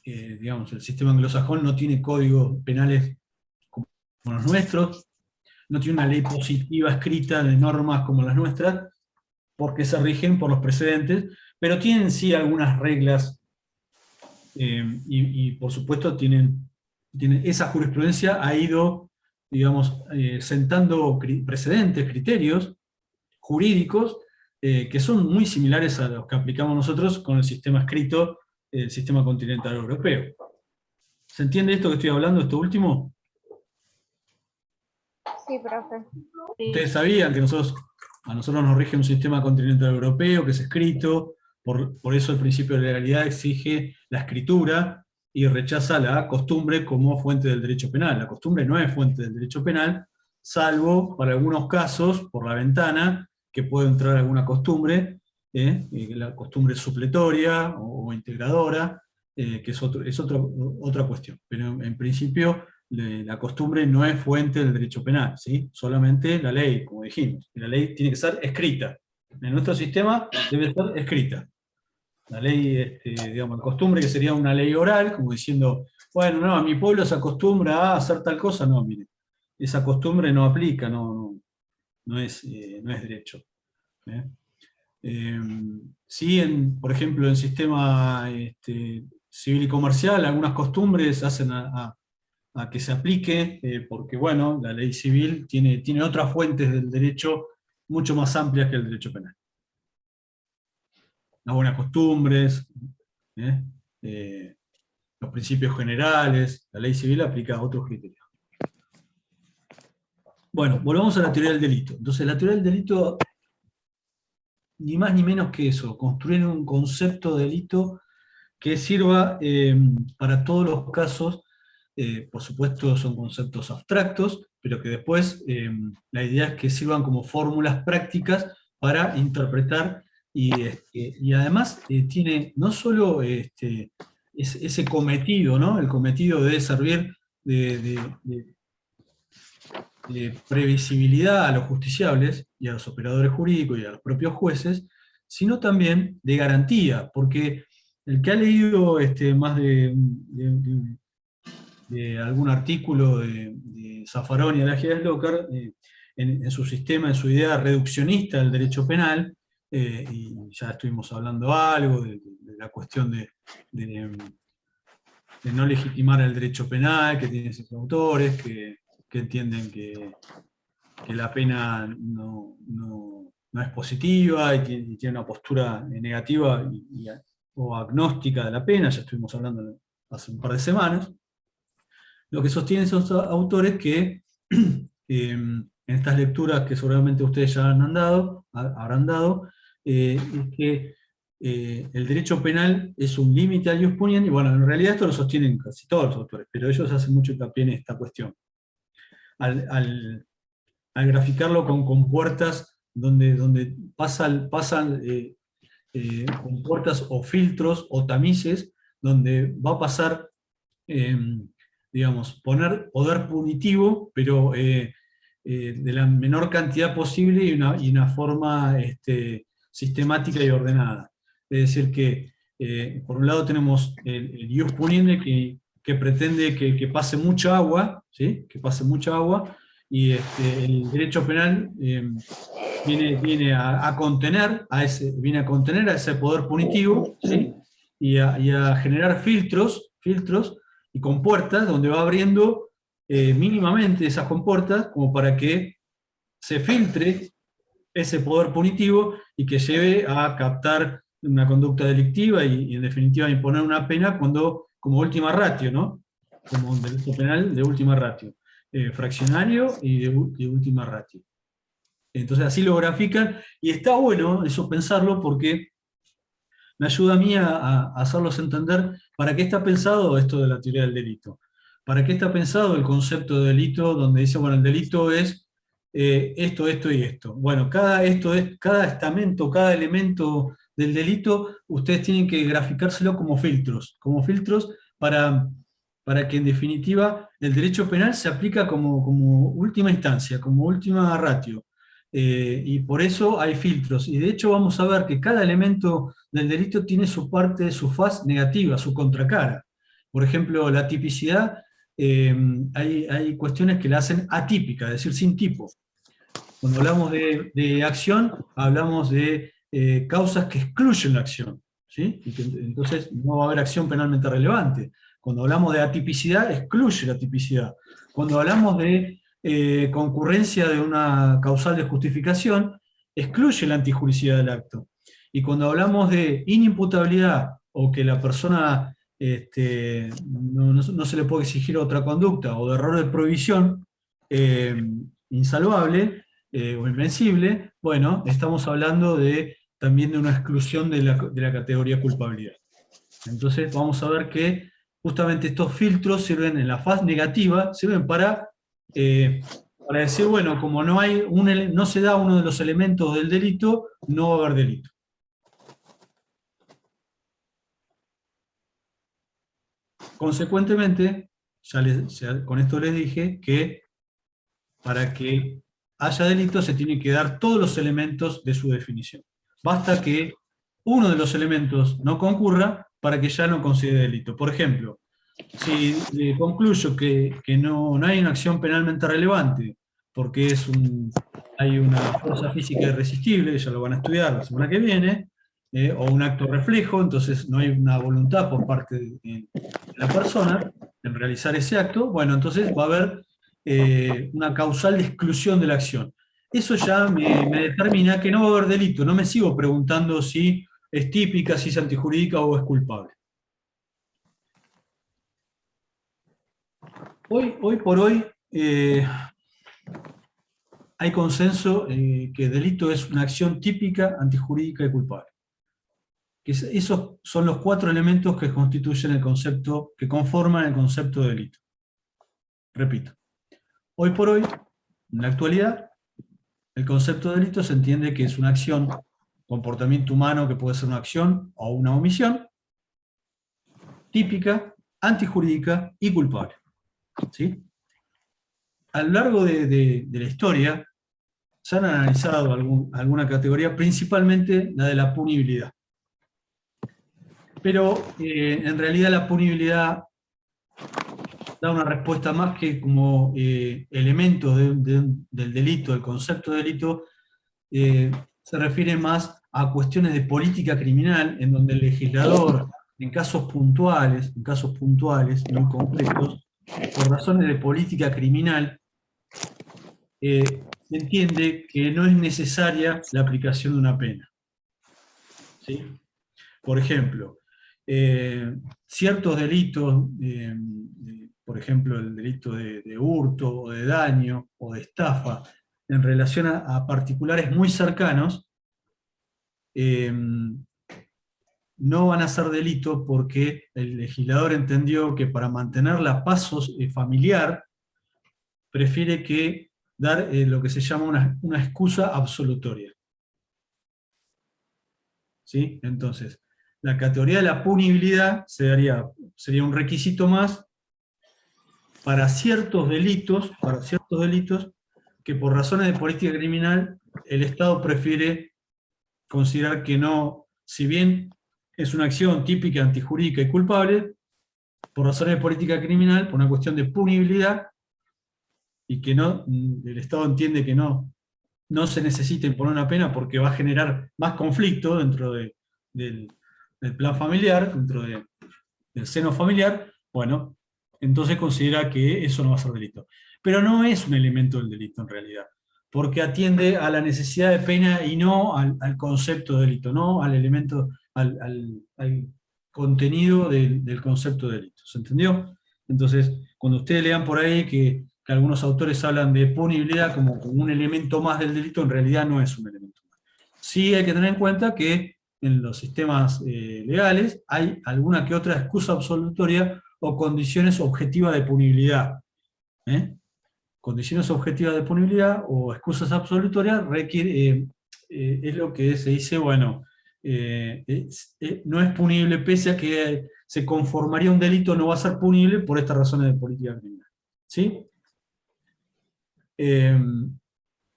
digamos, el sistema anglosajón no tiene códigos penales como los nuestros, no tiene una ley positiva escrita de normas como las nuestras, porque se rigen por los precedentes, pero tienen sí algunas reglas, y por supuesto esa jurisprudencia ha ido, digamos, sentando precedentes, criterios jurídicos, que son muy similares a los que aplicamos nosotros con el sistema escrito, el sistema continental europeo. ¿Se entiende esto que estoy hablando, esto último? Sí, profe. Sí. Ustedes sabían que a nosotros nos rige un sistema continental europeo que es escrito, por eso el principio de legalidad exige la escritura y rechaza la costumbre como fuente del derecho penal. La costumbre no es fuente del derecho penal, salvo para algunos casos, por la ventana, que puede entrar alguna costumbre, la costumbre supletoria o integradora, que es otra cuestión. Pero en principio la costumbre no es fuente del derecho penal, ¿sí? Solamente la ley, como dijimos. Y la ley tiene que ser escrita. En nuestro sistema debe ser escrita. La ley, digamos, la costumbre, que sería una ley oral, como diciendo, bueno, no, a mi pueblo se acostumbra a hacer tal cosa, no, mire, esa costumbre no aplica, no es derecho. Sí, por ejemplo, en sistema civil y comercial, algunas costumbres hacen a que se aplique, porque bueno, la ley civil tiene otras fuentes del derecho mucho más amplias que el derecho penal. Las buenas costumbres, los principios generales, la ley civil aplica otros criterios. Bueno, volvamos a la teoría del delito. Entonces, la teoría del delito, ni más ni menos que eso, construir un concepto de delito que sirva para todos los casos. Por supuesto son conceptos abstractos, pero que después la idea es que sirvan como fórmulas prácticas para interpretar, y además tiene no solo ese cometido, ¿no? El cometido de servir de previsibilidad a los justiciables y a los operadores jurídicos y a los propios jueces, sino también de garantía, porque el que ha leído más de algún artículo de Zaffaroni y Alagides Lócar, en su sistema, en su idea reduccionista del derecho penal, y ya estuvimos hablando algo de la cuestión de no legitimar el derecho penal, que tienen esos autores, que entienden que la pena no es positiva y tiene una postura negativa o agnóstica de la pena, ya estuvimos hablando hace un par de semanas. Lo que sostienen esos autores que en estas lecturas que seguramente ustedes ya habrán dado, es que el derecho penal es un límite al ius puniendi, y bueno, en realidad esto lo sostienen casi todos los autores, pero ellos hacen mucho hincapié en esta cuestión. Al graficarlo con compuertas donde pasan compuertas o filtros o tamices, donde va a pasar, digamos, poner poder punitivo, pero de la menor cantidad posible y una forma sistemática y ordenada. Es decir que, por un lado tenemos el ius puniendi que pretende que pase mucha agua, ¿sí? Que pase mucha agua, y el derecho penal viene a contener a ese poder punitivo, ¿sí? y a generar filtros y compuertas donde va abriendo mínimamente esas compuertas como para que se filtre ese poder punitivo y que lleve a captar una conducta delictiva y en definitiva imponer una pena como última ratio, ¿no? como un delito penal de última ratio, fraccionario y de última ratio. Entonces así lo grafican, y está bueno eso pensarlo porque me ayuda a mí a hacerlos entender para qué está pensado esto de la teoría del delito. ¿Para qué está pensado el concepto de delito donde dice, bueno, el delito es esto, esto y esto? Bueno, cada estamento, cada elemento del delito, ustedes tienen que graficárselo como filtros para que en definitiva el derecho penal se aplica como última instancia, como última ratio. Y por eso hay filtros. Y de hecho vamos a ver que cada elemento del delito tiene su parte, su faz negativa, su contracara. Por ejemplo, la tipicidad, hay cuestiones que la hacen atípica, es decir, sin tipo. Cuando hablamos de acción, hablamos de causas que excluyen la acción, ¿sí? Y que, entonces no va a haber acción penalmente relevante. Cuando hablamos de atipicidad, excluye la tipicidad. Cuando hablamos de concurrencia de una causal de justificación, excluye la antijuricidad del acto. Y cuando hablamos de inimputabilidad o que la persona no se le puede exigir otra conducta, o de error de prohibición insalvable o invencible, bueno, estamos hablando también de una exclusión de la categoría culpabilidad. Entonces vamos a ver que justamente estos filtros sirven en la faz negativa, sirven para decir, bueno, como no se da uno de los elementos del delito, no va a haber delito. Consecuentemente, con esto les dije que para que haya delito se tienen que dar todos los elementos de su definición. Basta que uno de los elementos no concurra para que ya no considere delito. Por ejemplo, si concluyo que no hay una acción penalmente relevante, porque hay una fuerza física irresistible, ya lo van a estudiar la semana que viene, o un acto reflejo, entonces no hay una voluntad por parte de la persona en realizar ese acto, bueno, entonces va a haber una causal de exclusión de la acción. Eso ya me determina que no va a haber delito, no me sigo preguntando si es típica, si es antijurídica o es culpable. Hoy por hoy hay consenso que delito es una acción típica, antijurídica y culpable. Esos son los 4 elementos que constituyen el concepto, que conforman el concepto de delito. Repito, hoy por hoy, en la actualidad, el concepto de delito se entiende que es una acción, comportamiento humano que puede ser una acción o una omisión, típica, antijurídica y culpable. ¿Sí? A lo largo de la historia se han analizado alguna categoría, principalmente la de la punibilidad. Pero en realidad la punibilidad da una respuesta más que como elemento del delito, del concepto de delito, se refiere más a cuestiones de política criminal, en donde el legislador, en casos puntuales muy concretos, por razones de política criminal, se entiende que no es necesaria la aplicación de una pena. ¿Sí? Por ejemplo, ciertos delitos, por ejemplo el delito de hurto o de daño o de estafa, en relación a particulares muy cercanos, no van a ser delito porque el legislador entendió que para mantener la paz familiar prefiere que dar lo que se llama una excusa absolutoria. ¿Sí? Entonces, la categoría de la punibilidad sería un requisito más para ciertos delitos que por razones de política criminal el Estado prefiere considerar que no, si bien es una acción típica, antijurídica y culpable, por razones de política criminal, por una cuestión de punibilidad, y que el Estado entiende que no se necesita imponer una pena porque va a generar más conflicto dentro del plan familiar, dentro del seno familiar, bueno, entonces considera que eso no va a ser delito. Pero no es un elemento del delito en realidad, porque atiende a la necesidad de pena y no al concepto de delito, no al elemento, al contenido del concepto de delito. ¿Se entendió? Entonces, cuando ustedes lean por ahí que algunos autores hablan de punibilidad como un elemento más del delito, en realidad no es un elemento más. Sí hay que tener en cuenta que en los sistemas legales hay alguna que otra excusa absolutoria o condiciones objetivas de punibilidad. ¿eh? Condiciones objetivas de punibilidad o excusas absolutorias es lo que se dice, bueno, no es punible pese a que se conformaría un delito, no va a ser punible por estas razones de política criminal. ¿Sí?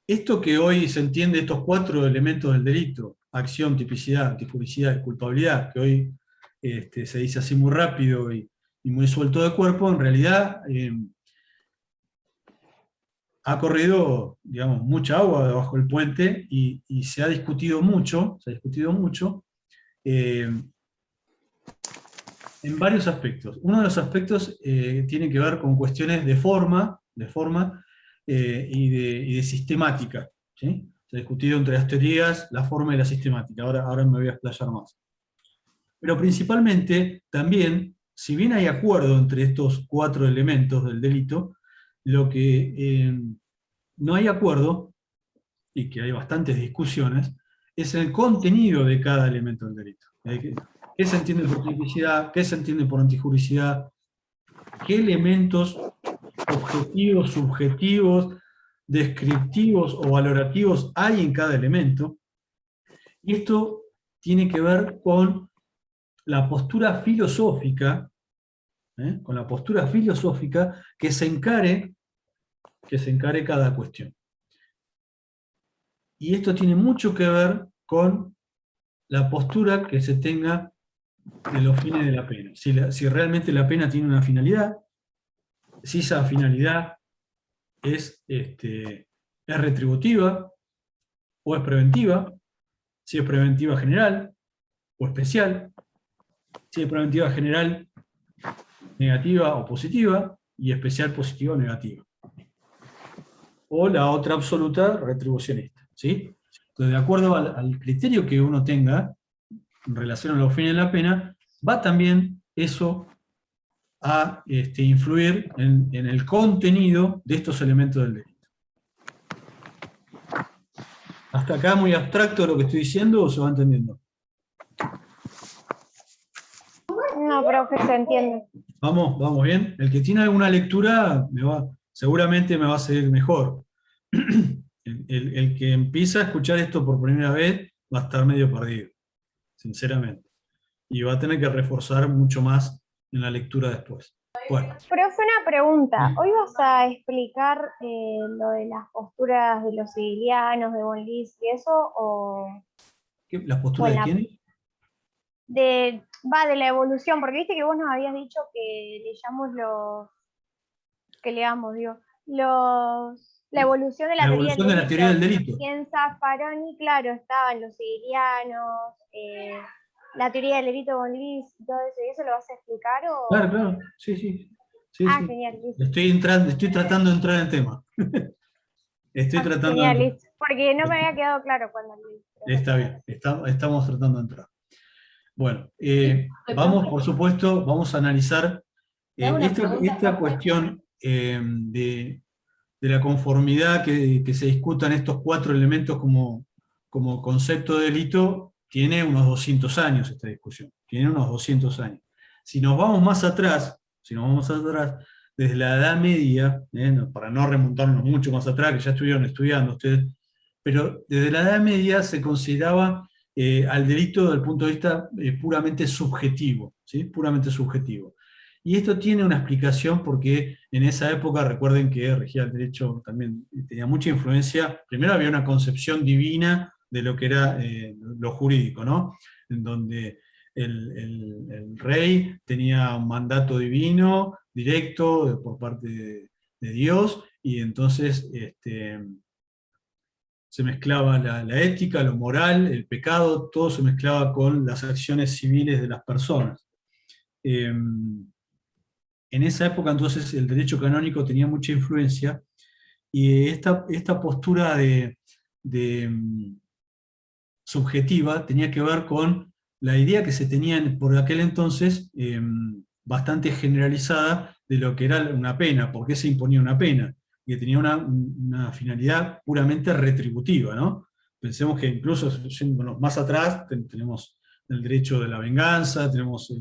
Esto que hoy se entiende, estos 4 elementos del delito, acción, tipicidad, antijuricidad y culpabilidad, que hoy se dice así muy rápido y muy suelto de cuerpo, en realidad ha corrido, digamos, mucha agua debajo del puente y se ha discutido mucho, en varios aspectos. Uno de los aspectos tiene que ver con cuestiones de forma y de sistemática. ¿Sí? Se ha discutido entre las teorías la forma y la sistemática. Ahora me voy a explayar más. Pero principalmente, también, si bien hay acuerdo entre estos 4 elementos del delito, lo que no hay acuerdo, y que hay bastantes discusiones, es el contenido de cada elemento del delito. ¿Qué se entiende por tipicidad? ¿Qué se entiende por antijuricidad? ¿Qué elementos objetivos, subjetivos, descriptivos o valorativos hay en cada elemento? Y esto tiene que ver con la postura filosófica, que se encare cada cuestión. Y esto tiene mucho que ver con la postura que se tenga de los fines de la pena. Si realmente la pena tiene una finalidad, si esa finalidad es retributiva o es preventiva, si es preventiva general o especial, si es preventiva general negativa o positiva, y especial positiva o negativa. O la otra absoluta retribucionista. ¿Sí? Entonces, de acuerdo al criterio que uno tenga en relación a los fines de la pena, va también eso a influir en el contenido de estos elementos del delito. ¿Hasta acá muy abstracto lo que estoy diciendo o se va entendiendo? No, profe, se entiende. Vamos bien. El que tiene alguna lectura seguramente me va a seguir mejor. El que empieza a escuchar esto por primera vez va a estar medio perdido, sinceramente. Y va a tener que reforzar mucho más en la lectura después. Bueno. Profe, una pregunta. ¿Hoy vas a explicar lo de las posturas de los hegelianos, de von List y eso? O ¿Las posturas de quién? De la evolución, porque viste que vos nos habías dicho que la evolución de la teoría del delito. Y en Zaffaroni, claro, estaban los hegelianos, la teoría del delito von List y todo eso. ¿Y eso lo vas a explicar? O... Claro, sí. Genial, listo. Estoy tratando de entrar en tema. Genial, listo. Porque no me había quedado claro cuando Está bien, estamos tratando de entrar. Bueno, vamos, por supuesto, vamos a analizar esta cuestión de la conformidad que se discutan estos 4 elementos como concepto de delito. Tiene unos 200 años esta discusión, tiene unos 200 años. Si nos vamos más atrás, desde la Edad Media, para no remontarnos mucho más atrás, que ya estuvieron estudiando ustedes, pero desde la Edad Media se consideraba al delito desde el punto de vista puramente subjetivo, ¿sí? Puramente subjetivo. Y esto tiene una explicación porque en esa época, recuerden que regía el derecho también, tenía mucha influencia. Primero había una concepción divina de lo que era lo jurídico, ¿no? En donde el rey tenía un mandato divino, directo, por parte de Dios, y entonces se mezclaba la ética, lo moral, el pecado, todo se mezclaba con las acciones civiles de las personas. En esa época entonces el derecho canónico tenía mucha influencia, y esta postura subjetiva tenía que ver con la idea que se tenía por aquel entonces bastante generalizada de lo que era una pena, por qué se imponía una pena, que tenía una finalidad puramente retributiva, ¿no? Pensemos que incluso yéndonos más atrás tenemos el derecho de la venganza, tenemos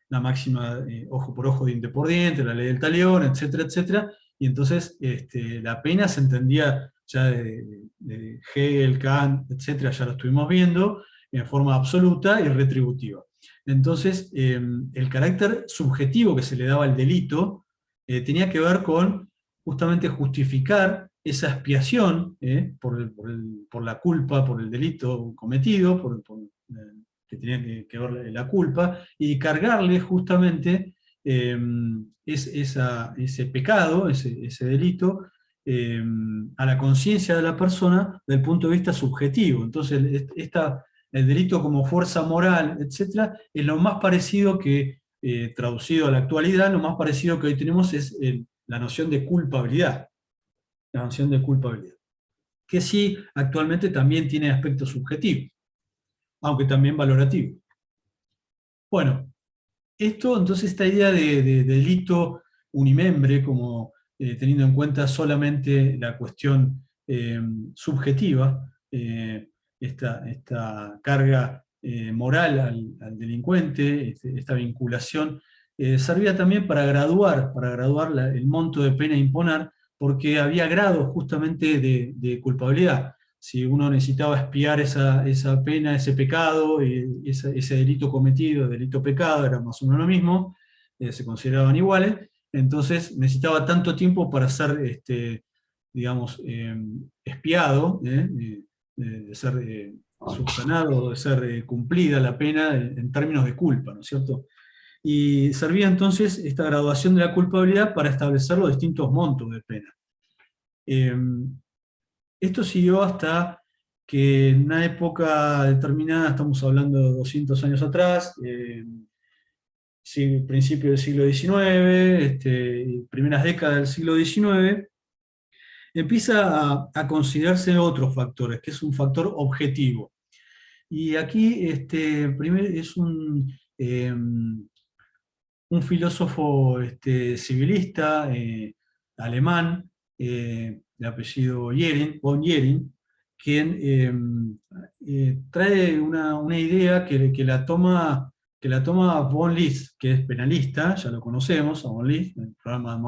la máxima ojo por ojo, diente por diente, la ley del talión, etcétera, etcétera, y entonces la pena se entendía ya de Hegel, Kant, etcétera, ya lo estuvimos viendo, en forma absoluta y retributiva. Entonces, el carácter subjetivo que se le daba al delito tenía que ver con justamente justificar esa expiación por la culpa, por el delito cometido, que tenía que ver la culpa, y cargarle justamente ese pecado, ese delito, a la conciencia de la persona desde el punto de vista subjetivo. Entonces, el delito como fuerza moral, etc., es lo más parecido que, traducido a la actualidad, lo más parecido que hoy tenemos es la noción de culpabilidad. La noción de culpabilidad. Que sí, actualmente también tiene aspectos subjetivos, aunque también valorativos. Bueno, entonces esta idea de delito unimembre, como teniendo en cuenta solamente la cuestión subjetiva, esta carga moral al delincuente, esta vinculación, servía también para graduar el monto de pena a imponer, porque había grados justamente de culpabilidad. Si uno necesitaba expiar esa pena, ese pecado, ese delito cometido, delito pecado, era más o menos lo mismo, se consideraban iguales, entonces necesitaba tanto tiempo para ser, digamos, expiado, de ser subsanado, de ser cumplida la pena en términos de culpa, ¿no es cierto? Y servía entonces esta graduación de la culpabilidad para establecer los distintos montos de pena. Esto siguió hasta que en una época determinada, estamos hablando de 200 años atrás, principio del siglo XIX, primeras décadas del siglo XIX, empieza a considerarse otros factores, que es un factor objetivo. Y aquí primero es un filósofo civilista alemán, de apellido von Jhering, quien trae una idea que la toma von List, que es penalista, ya lo conocemos, a von List, en el programa de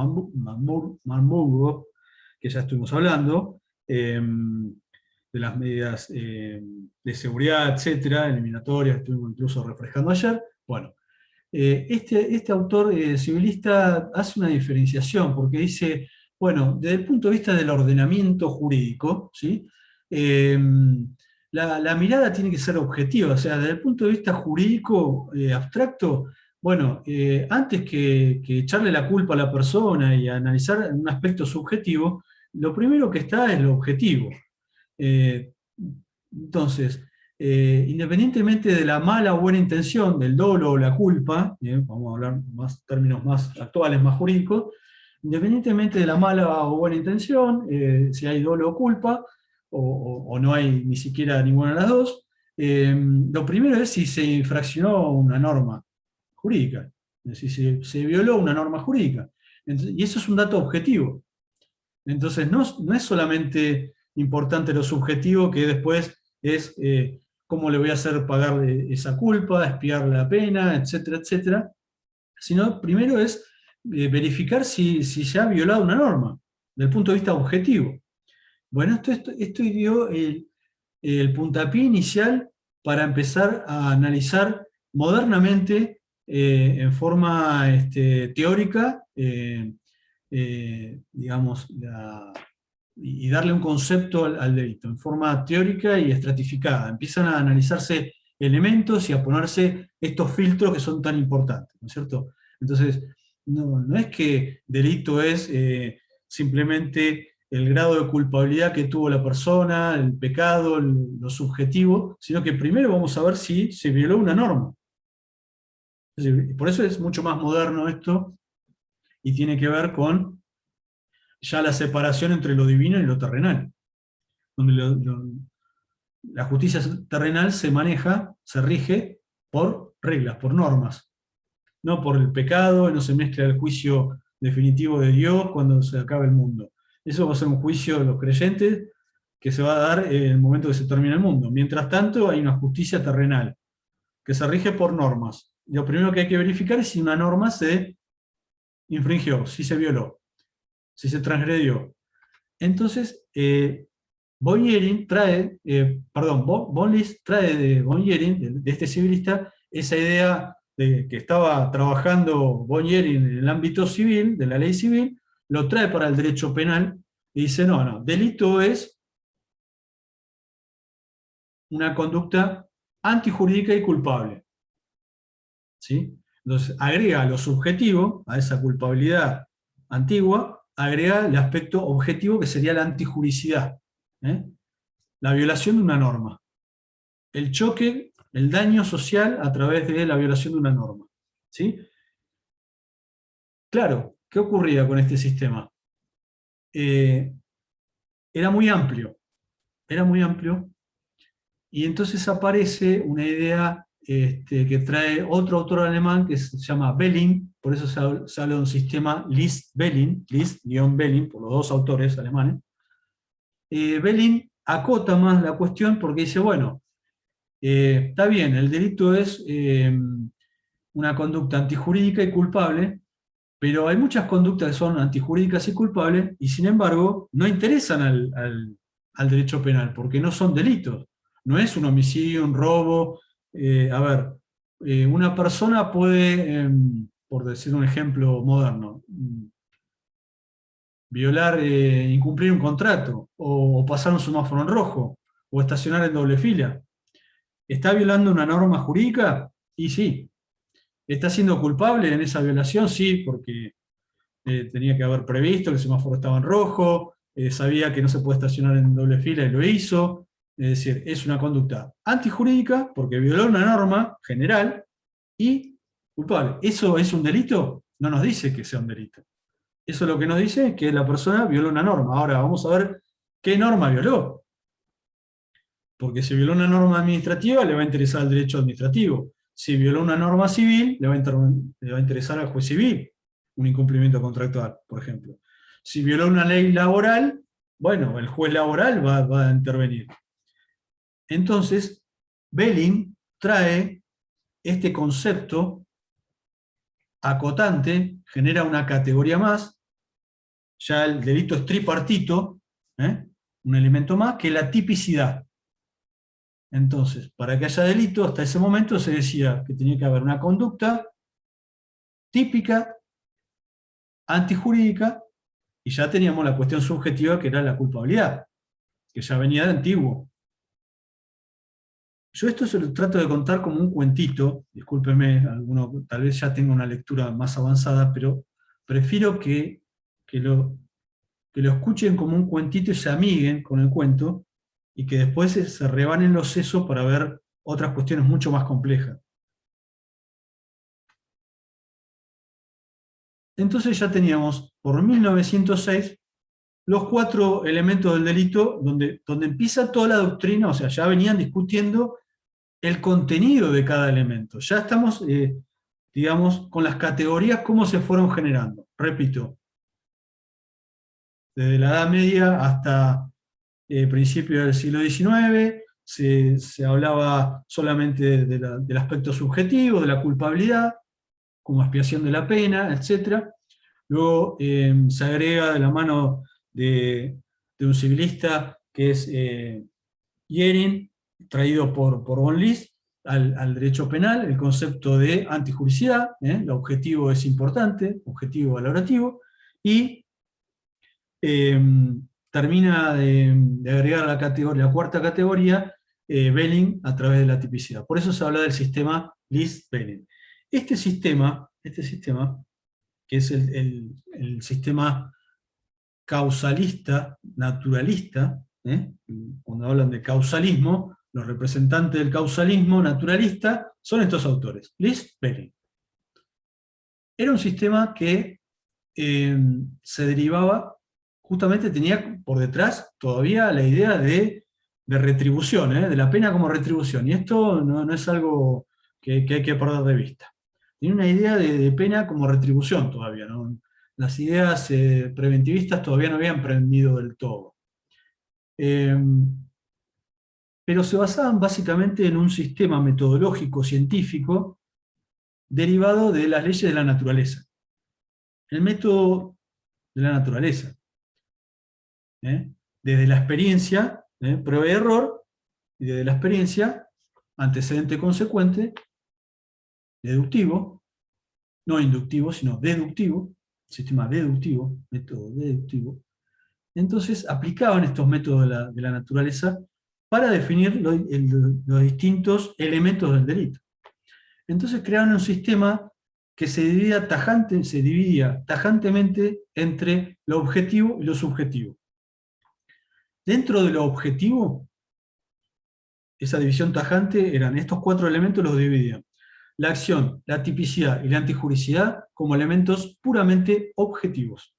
Marburgo, que ya estuvimos hablando, de las medidas de seguridad, etcétera, eliminatorias, estuvimos incluso refrescando ayer. Bueno, este autor civilista hace una diferenciación, porque dice, bueno, desde el punto de vista del ordenamiento jurídico, ¿sí? La mirada tiene que ser objetiva, o sea, desde el punto de vista jurídico abstracto, bueno, antes que echarle la culpa a la persona y analizar un aspecto subjetivo, lo primero que está es lo objetivo. Entonces, independientemente de la mala o buena intención, del dolo o la culpa, vamos a hablar más términos más actuales, más jurídicos, independientemente de la mala o buena intención, si hay dolo o culpa, o no hay ni siquiera ninguna de las dos, lo primero es si se infraccionó una norma jurídica, es decir, si se violó una norma jurídica. Entonces, y eso es un dato objetivo. Entonces, no es solamente importante lo subjetivo, que después es cómo le voy a hacer pagar esa culpa, expiar la pena, etcétera, etcétera, sino primero es verificar si se ha violado una norma, desde el punto de vista objetivo. Bueno, esto dio el puntapié inicial para empezar a analizar modernamente, en forma teórica, digamos, y darle un concepto al delito, en forma teórica y estratificada. Empiezan a analizarse elementos y a ponerse estos filtros que son tan importantes, ¿no es cierto? Entonces, no es que delito es simplemente el grado de culpabilidad que tuvo la persona, el pecado, lo subjetivo, sino que primero vamos a ver si se violó una norma. Es decir, por eso es mucho más moderno esto, y tiene que ver con ya la separación entre lo divino y lo terrenal, donde la justicia terrenal se maneja, se rige por reglas, por normas. no por el pecado, no se mezcla el juicio definitivo de Dios cuando se acabe el mundo. Eso va a ser un juicio de los creyentes que se va a dar en el momento que se termine el mundo. Mientras tanto, hay una justicia terrenal, que se rige por normas. Lo primero que hay que verificar es si una norma se infringió, si se violó, si se transgredió. Entonces, von List trae de von Jhering, de este civilista, esa idea de que estaba trabajando von Jhering en el ámbito civil, de la ley civil, lo trae para el derecho penal, y dice, no, delito es una conducta antijurídica y culpable. ¿Sí? Entonces, agrega lo subjetivo a esa culpabilidad antigua, agrega el aspecto objetivo que sería la antijuricidad. La violación de una norma. El choque, el daño social a través de la violación de una norma. ¿Sí? Claro, ¿qué ocurría con este sistema? Era muy amplio, y entonces aparece una idea que trae otro autor alemán que se llama Belling, por eso se habla de un sistema List-Belling, List-Belling, por los dos autores alemanes. Belling acota más la cuestión porque dice, bueno, está bien, el delito es una conducta antijurídica y culpable, pero hay muchas conductas que son antijurídicas y culpables, y sin embargo no interesan al derecho penal, porque no son delitos. No es un homicidio, un robo. Una persona puede, por decir un ejemplo moderno, violar, incumplir un contrato, o pasar un semáforo en rojo, o estacionar en doble fila. ¿Está violando una norma jurídica? Y sí. ¿Está siendo culpable en esa violación? Sí, porque tenía que haber previsto que el semáforo estaba en rojo, sabía que no se puede estacionar en doble fila y lo hizo. Es decir, es una conducta antijurídica porque violó una norma general y culpable. ¿Eso es un delito? No nos dice que sea un delito. Eso lo que nos dice es que la persona violó una norma. Ahora vamos a ver qué norma violó. Porque si violó una norma administrativa le va a interesar el derecho administrativo. Si violó una norma civil, le va a interesar al juez civil un incumplimiento contractual, por ejemplo. Si violó una ley laboral, bueno, el juez laboral va a intervenir. Entonces, Belling trae este concepto acotante, genera una categoría más, ya el delito es tripartito, un elemento más, que la tipicidad. Entonces, para que haya delito, hasta ese momento se decía que tenía que haber una conducta típica, antijurídica, y ya teníamos la cuestión subjetiva que era la culpabilidad, que ya venía de antiguo. Yo esto se lo trato de contar como un cuentito, discúlpeme, alguno tal vez ya tenga una lectura más avanzada, pero prefiero que lo escuchen como un cuentito y se amiguen con el cuento, y que después se rebanen los sesos para ver otras cuestiones mucho más complejas. Entonces ya teníamos, por 1906, los 4 elementos del delito, donde empieza toda la doctrina, o sea, ya venían discutiendo el contenido de cada elemento. Ya estamos, digamos, con las categorías, cómo se fueron generando. Repito, desde la Edad Media hasta principios del siglo XIX, se hablaba solamente del aspecto subjetivo, de la culpabilidad, como expiación de la pena, etc. Luego se agrega de la mano de un civilista que es Jhering, traído por von List, al derecho penal, el concepto de antijuricidad, el objetivo es importante, objetivo valorativo, y termina de agregar la cuarta categoría, Belling, a través de la tipicidad. Por eso se habla del sistema List-Belling. Este sistema, que es el sistema causalista, naturalista, cuando hablan de causalismo, los representantes del causalismo naturalista son estos autores, List-Belling. Era un sistema que se derivaba, justamente tenía por detrás todavía la idea de retribución, de la pena como retribución, y esto no es algo que hay que perder de vista. Tenía una idea de pena como retribución todavía, ¿no? Las ideas preventivistas todavía no habían prendido del todo. Pero se basaban básicamente en un sistema metodológico científico derivado de las leyes de la naturaleza. El método de la naturaleza. Desde la experiencia, prueba y error, y desde la experiencia, antecedente consecuente, deductivo, no inductivo, sino deductivo, sistema deductivo, método deductivo. Entonces aplicaban estos métodos de la naturaleza para definir los distintos elementos del delito. Entonces crearon un sistema que se dividía tajantemente entre lo objetivo y lo subjetivo. Dentro de lo objetivo, esa división tajante eran estos 4 elementos, los dividían. La acción, la tipicidad y la antijuricidad como elementos puramente objetivos.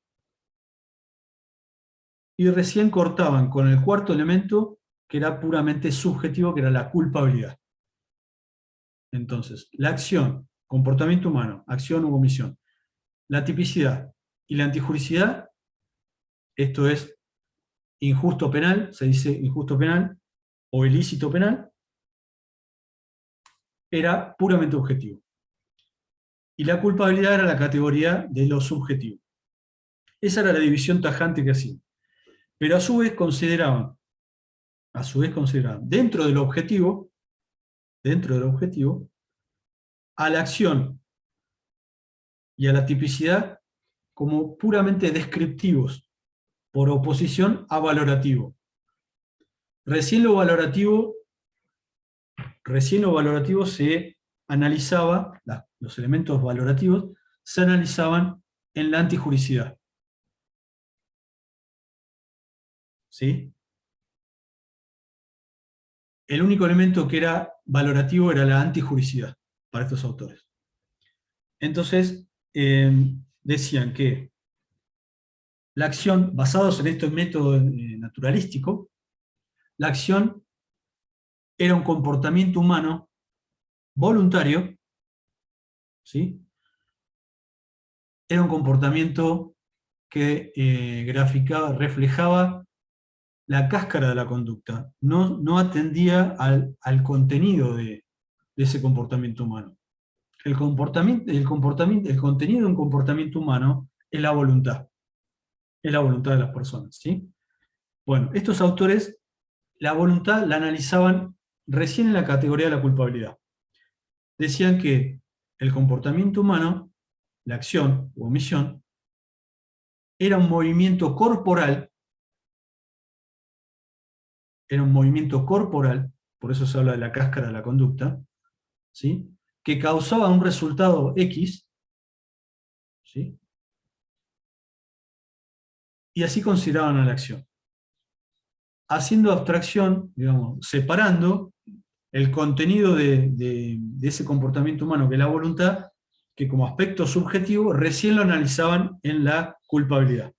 Y recién cortaban con el 4.º elemento, que era puramente subjetivo, que era la culpabilidad. Entonces, la acción, comportamiento humano, acción u omisión. La tipicidad y la antijuricidad, esto es injusto penal, se dice injusto penal, o ilícito penal, era puramente objetivo. Y la culpabilidad era la categoría de lo subjetivo. Esa era la división tajante que hacían. Pero a su vez consideraban, dentro del objetivo, a la acción y a la tipicidad como puramente descriptivos, por oposición a valorativo. Recién lo valorativo se analizaba, los elementos valorativos se analizaban en la antijuricidad. ¿Sí? El único elemento que era valorativo era la antijuricidad para estos autores. Entonces, decían que la acción, basados en este método naturalístico, la acción era un comportamiento humano voluntario, ¿sí? Era un comportamiento que reflejaba la cáscara de la conducta, no atendía al contenido de ese comportamiento humano. El contenido de un comportamiento humano es la voluntad de las personas, ¿sí? Bueno, estos autores la voluntad la analizaban recién en la categoría de la culpabilidad. Decían que el comportamiento humano, la acción u omisión, era un movimiento corporal, por eso se habla de la cáscara de la conducta, ¿sí? Que causaba un resultado X, ¿sí? Y así consideraban a la acción. Haciendo abstracción, digamos, separando el contenido de ese comportamiento humano, que es la voluntad, que como aspecto subjetivo recién lo analizaban en la culpabilidad.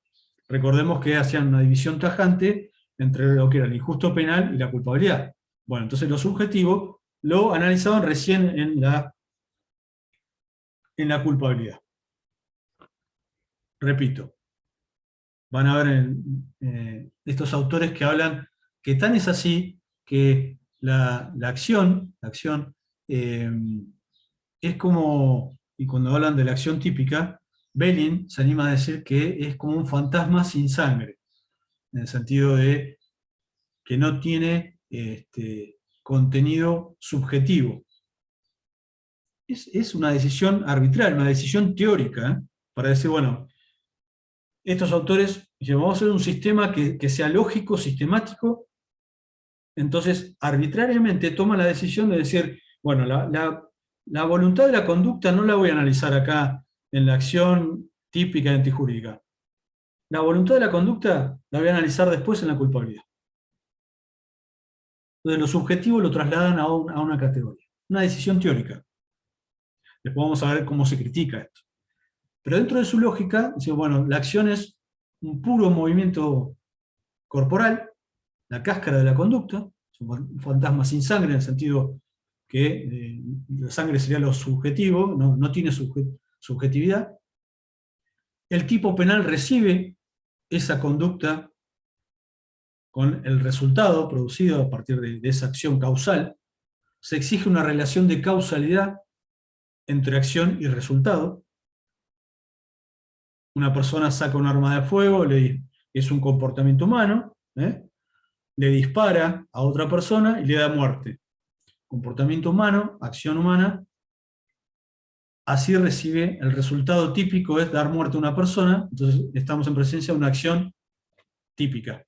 Recordemos que hacían una división tajante entre lo que era el injusto penal y la culpabilidad. Bueno, entonces lo subjetivo lo analizaban recién en la culpabilidad. Repito, van a ver estos autores que hablan que tan es así que la acción es como, y cuando hablan de la acción típica, Belin se anima a decir que es como un fantasma sin sangre, en el sentido de que no tiene contenido subjetivo. Es una decisión arbitraria, una decisión teórica, para decir, bueno, estos autores dicen, vamos a hacer un sistema que sea lógico, sistemático, entonces arbitrariamente toma la decisión de decir, bueno, la voluntad de la conducta no la voy a analizar acá en la acción típica y antijurídica. La voluntad de la conducta la voy a analizar después en la culpabilidad. Entonces lo subjetivo lo trasladan a una categoría, una decisión teórica. Después vamos a ver cómo se critica esto. Pero dentro de su lógica, dice, bueno, la acción es un puro movimiento corporal, la cáscara de la conducta, es un fantasma sin sangre en el sentido que la sangre sería lo subjetivo, no tiene subjetividad. El tipo penal recibe esa conducta con el resultado producido a partir de esa acción causal. Se exige una relación de causalidad entre acción y resultado. Una persona saca un arma de fuego, es un comportamiento humano, le dispara a otra persona y le da muerte. Comportamiento humano, acción humana, así recibe el resultado típico, es dar muerte a una persona, entonces estamos en presencia de una acción típica.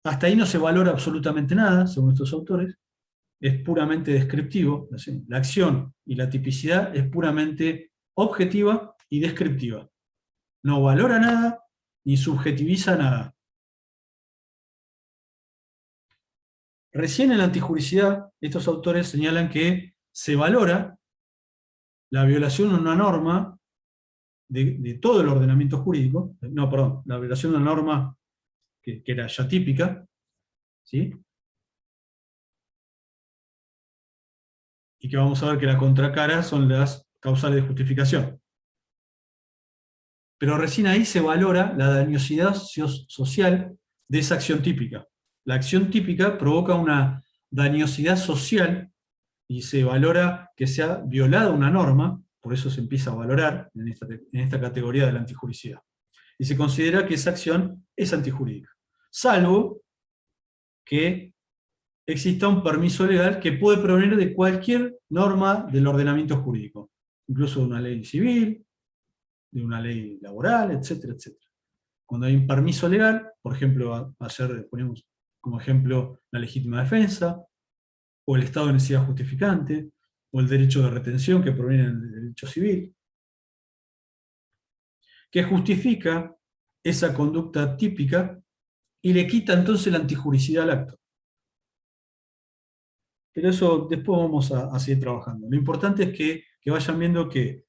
Hasta ahí no se valora absolutamente nada, según estos autores, es puramente descriptivo, la acción y la tipicidad es puramente objetiva y descriptiva. No valora nada, ni subjetiviza nada. Recién en la antijuricidad, estos autores señalan que se valora la violación de una norma de todo el ordenamiento jurídico, la violación de una norma que era ya típica, ¿sí? Y que vamos a ver que la contracara son las causales de justificación. Pero recién ahí se valora la dañosidad social de esa acción típica. La acción típica provoca una dañosidad social y se valora que se ha violado una norma, por eso se empieza a valorar en esta categoría de la antijuricidad. Y se considera que esa acción es antijurídica, salvo que exista un permiso legal que puede provenir de cualquier norma del ordenamiento jurídico, incluso de una ley civil, de una ley laboral, etcétera, etcétera. Cuando hay un permiso legal, por ejemplo, ayer ponemos como ejemplo la legítima defensa, o el estado de necesidad justificante, o el derecho de retención que proviene del derecho civil, que justifica esa conducta típica y le quita entonces la antijuricidad al acto. Pero eso después vamos a seguir trabajando. Lo importante es que vayan viendo que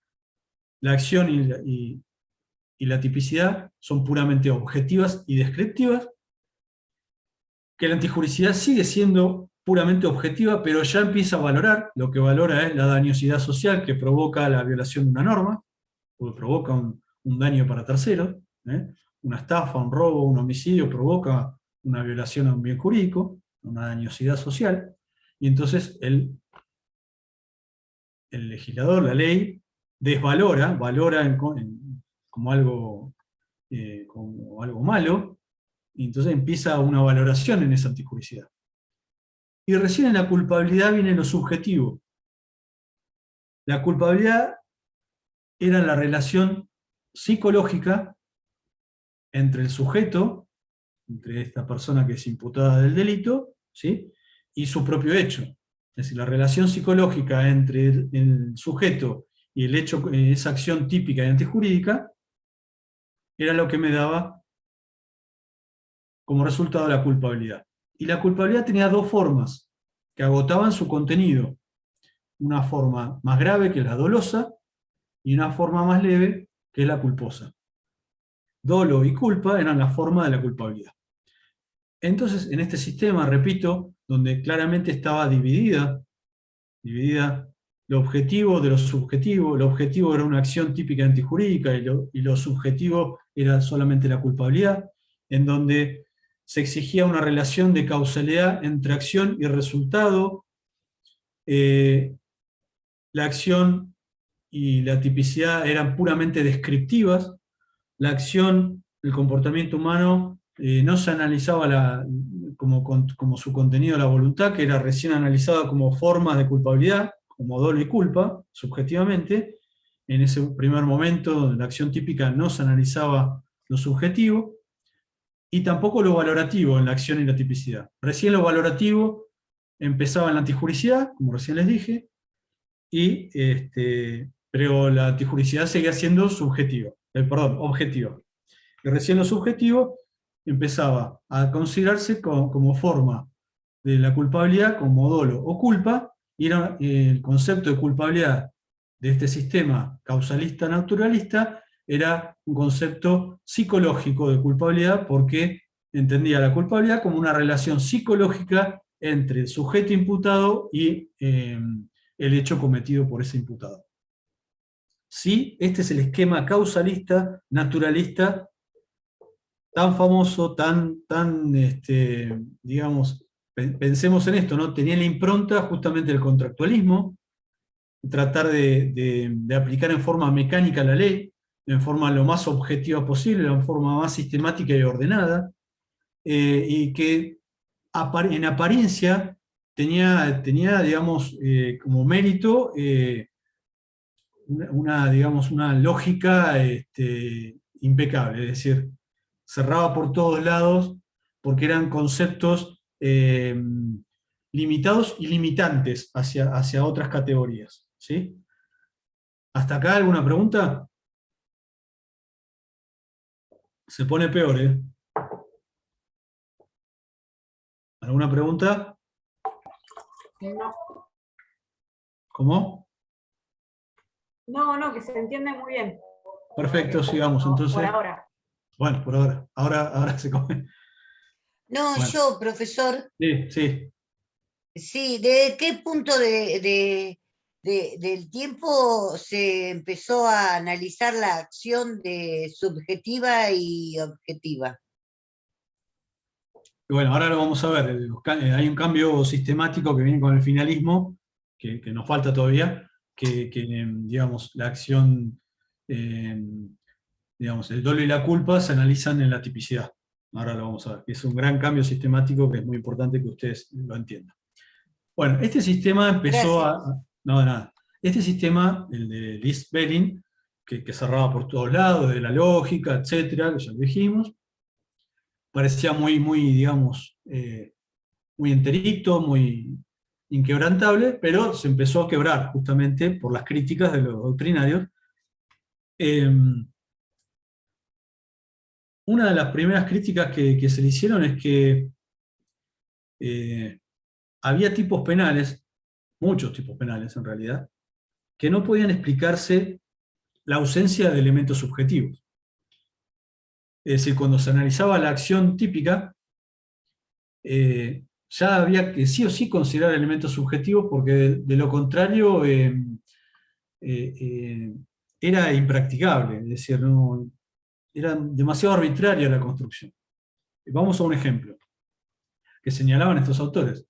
la acción y la tipicidad son puramente objetivas y descriptivas, que la antijuricidad sigue siendo puramente objetiva, pero ya empieza a valorar, lo que valora es la dañosidad social que provoca la violación de una norma, o provoca un daño para terceros, una estafa, un robo, un homicidio provoca una violación a un bien jurídico, una dañosidad social, y entonces el legislador, la ley, valora como algo malo, y entonces empieza una valoración en esa antijuricidad. Y recién en la culpabilidad viene lo subjetivo. La culpabilidad era la relación psicológica entre el sujeto, entre esta persona que es imputada del delito, ¿sí?, y su propio hecho. Es decir, la relación psicológica entre el sujeto y el hecho, esa acción típica y antijurídica, era lo que me daba como resultado la culpabilidad. Y la culpabilidad tenía dos formas, que agotaban su contenido. Una forma más grave, que es la dolosa, y una forma más leve, que es la culposa. Dolo y culpa eran la forma de la culpabilidad. Entonces, en este sistema, repito, donde claramente estaba dividida lo objetivo de lo subjetivo, lo objetivo era una acción típica antijurídica y lo subjetivo era solamente la culpabilidad, en donde se exigía una relación de causalidad entre acción y resultado. La acción y la tipicidad eran puramente descriptivas. La acción, el comportamiento humano, no se analizaba como su contenido, la voluntad, que era recién analizada como formas de culpabilidad, como dolo y culpa, subjetivamente. En ese primer momento, la acción típica no se analizaba lo subjetivo, y tampoco lo valorativo en la acción y la tipicidad. Recién lo valorativo empezaba en la antijuricidad, como recién les dije, pero la antijuricidad seguía siendo objetiva. Y recién lo subjetivo empezaba a considerarse como forma de la culpabilidad, como dolo o culpa, y era el concepto de culpabilidad de este sistema causalista naturalista era un concepto psicológico de culpabilidad, porque entendía la culpabilidad como una relación psicológica entre el sujeto imputado y el hecho cometido por ese imputado. ¿Sí? Este es el esquema causalista, naturalista, tan famoso, digamos, pensemos en esto, ¿no? Tenía la impronta justamente del contractualismo, tratar de aplicar en forma mecánica la ley, en forma lo más objetiva posible, en forma más sistemática y ordenada, y que en apariencia tenía digamos, como mérito digamos, una lógica impecable, es decir, cerraba por todos lados porque eran conceptos limitados y limitantes hacia otras categorías. ¿Sí? ¿Hasta acá alguna pregunta? Se pone peor, ¿eh? ¿Alguna pregunta? No, ¿Cómo? no, que se entiende muy bien. Perfecto, sigamos entonces. Por ahora. Bueno, por ahora. Ahora se come. No, Bueno. yo, profesor, Sí, sí. sí, ¿de qué punto del tiempo se empezó a analizar la acción de subjetiva y objetiva? Y bueno, ahora lo vamos a ver. Hay un cambio sistemático que viene con el finalismo, que nos falta todavía, digamos, la acción, digamos, el dolo y la culpa se analizan en la tipicidad. Ahora lo vamos a ver. Es un gran cambio sistemático que es muy importante que ustedes lo entiendan. Bueno, este sistema empezó Gracias. No, de nada. Este sistema, el de Liszt-Bellin, que cerraba por todos lados, de la lógica, etcétera, que ya lo dijimos, parecía digamos, muy enterito, muy inquebrantable, pero se empezó a quebrar justamente por las críticas de los doctrinarios. Una de las primeras críticas que se le hicieron es que había tipos penales, muchos tipos penales en realidad, que no podían explicarse la ausencia de elementos subjetivos. Es decir, cuando se analizaba la acción típica, ya había que sí o sí considerar elementos subjetivos porque de lo contrario era impracticable, es decir, era demasiado arbitraria la construcción. Vamos a un ejemplo que señalaban estos autores.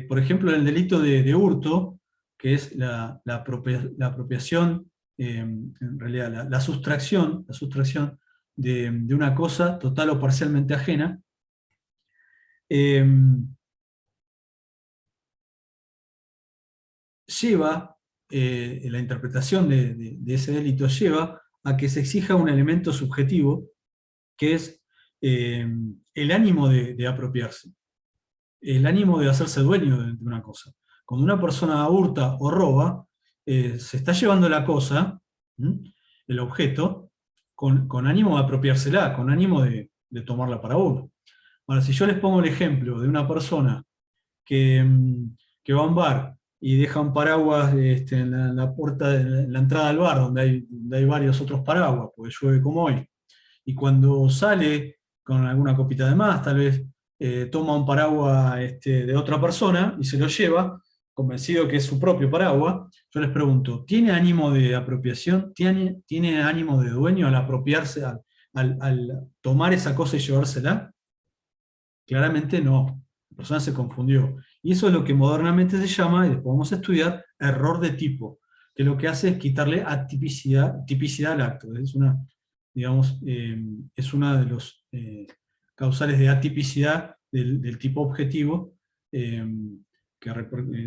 Por ejemplo, en el delito de hurto, que es la apropiación, en realidad la sustracción de una cosa total o parcialmente ajena, lleva, la interpretación de ese delito lleva a que se exija un elemento subjetivo, que es el ánimo de apropiarse, el ánimo de hacerse dueño de una cosa. Cuando una persona hurta o roba, se está llevando la cosa, el objeto, con ánimo de apropiársela, con ánimo de tomarla para uno. Ahora, si yo les pongo el ejemplo de una persona que va a un bar y deja un paraguas en la puerta, en la entrada del bar, donde hay varios otros paraguas, porque llueve como hoy, y cuando sale con alguna copita de más, tal vez toma un paraguas de otra persona y se lo lleva, convencido que es su propio paraguas, yo les pregunto, ¿tiene ánimo de apropiación? ¿Tiene ánimo de dueño al apropiarse, al tomar esa cosa y llevársela? Claramente no. La persona se confundió. Y eso es lo que modernamente se llama, y después vamos a estudiar, error de tipo, que lo que hace es quitarle tipicidad al acto. Es una, digamos, es una de los causales de atipicidad del tipo objetivo, que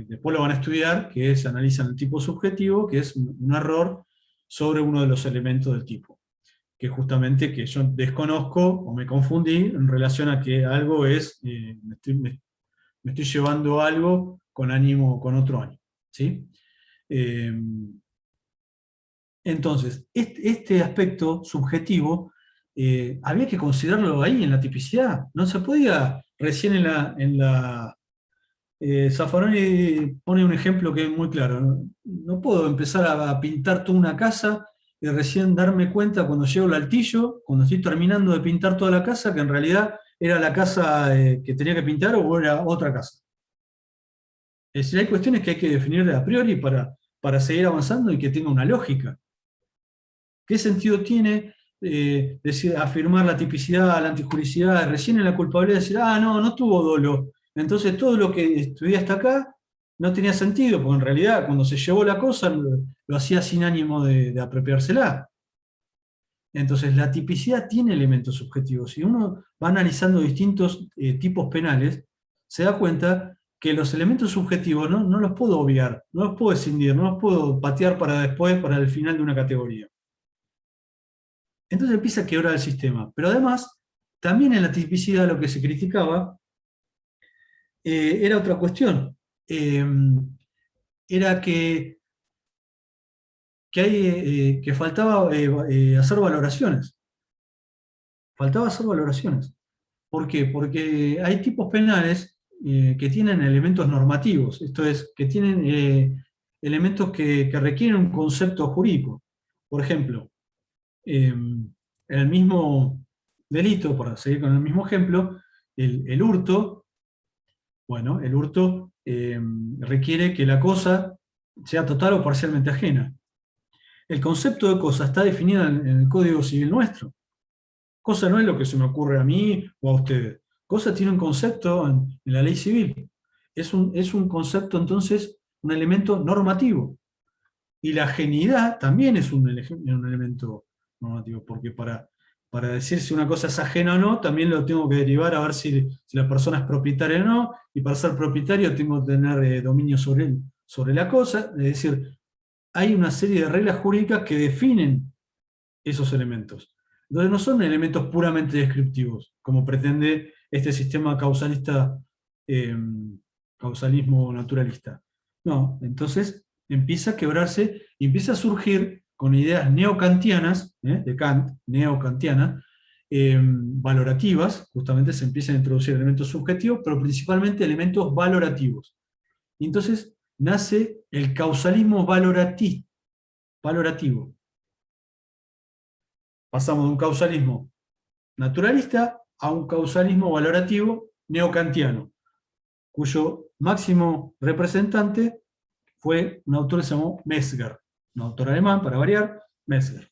después lo van a estudiar, que es, analizan el tipo subjetivo, que es un error sobre uno de los elementos del tipo, que justamente que yo desconozco o me confundí en relación a que algo es, me estoy llevando algo con ánimo, con otro ánimo. ¿Sí? Entonces, este aspecto subjetivo había que considerarlo ahí en la tipicidad. No se podía, recién en la Zaffaroni pone un ejemplo que es muy claro. No puedo empezar a pintar toda una casa y recién darme cuenta cuando llego al altillo, cuando estoy terminando de pintar toda la casa, que en realidad era la casa que tenía que pintar o era otra casa. Es decir, hay cuestiones que hay que definir a priori para seguir avanzando y que tenga una lógica. ¿Qué sentido tiene afirmar la tipicidad, la antijuricidad, recién en la culpabilidad decir, no tuvo dolo, entonces todo lo que estudié hasta acá no tenía sentido, porque en realidad cuando se llevó la cosa lo hacía sin ánimo de apropiársela. Entonces la tipicidad tiene elementos subjetivos. Si uno va analizando distintos tipos penales, se da cuenta que los elementos subjetivos no los puedo obviar, no los puedo escindir, no los puedo patear para después, para el final de una categoría. Entonces empieza a quebrar el sistema. Pero además, también en la tipicidad lo que se criticaba era otra cuestión. Era que faltaba hacer valoraciones. Faltaba hacer valoraciones. ¿Por qué? Porque hay tipos penales que tienen elementos normativos, esto es, que tienen elementos que requieren un concepto jurídico. Por ejemplo, el mismo delito, por seguir con el mismo ejemplo, el hurto, bueno, el hurto requiere que la cosa sea total o parcialmente ajena. El concepto de cosa está definido en el Código Civil nuestro. Cosa no es lo que se me ocurre a mí o a ustedes. Cosa tiene un concepto en la ley civil. Es un concepto, entonces, un elemento normativo. Y la ajenidad también es un elemento normativo, porque para decir si una cosa es ajena o no, también lo tengo que derivar a ver si la persona es propietaria o no, y para ser propietario tengo que tener dominio sobre la cosa. Es decir, hay una serie de reglas jurídicas que definen esos elementos. Entonces no son elementos puramente descriptivos, como pretende este sistema causalista, causalismo naturalista. No, entonces empieza a quebrarse y empieza a surgir con ideas neocantianas, de Kant, neocantianas, valorativas, justamente se empiezan a introducir elementos subjetivos, pero principalmente elementos valorativos. Y entonces nace el causalismo valorativo. Pasamos de un causalismo naturalista a un causalismo valorativo neocantiano, cuyo máximo representante fue un autor que se llamó Metzger, un autor alemán, para variar, Metzger.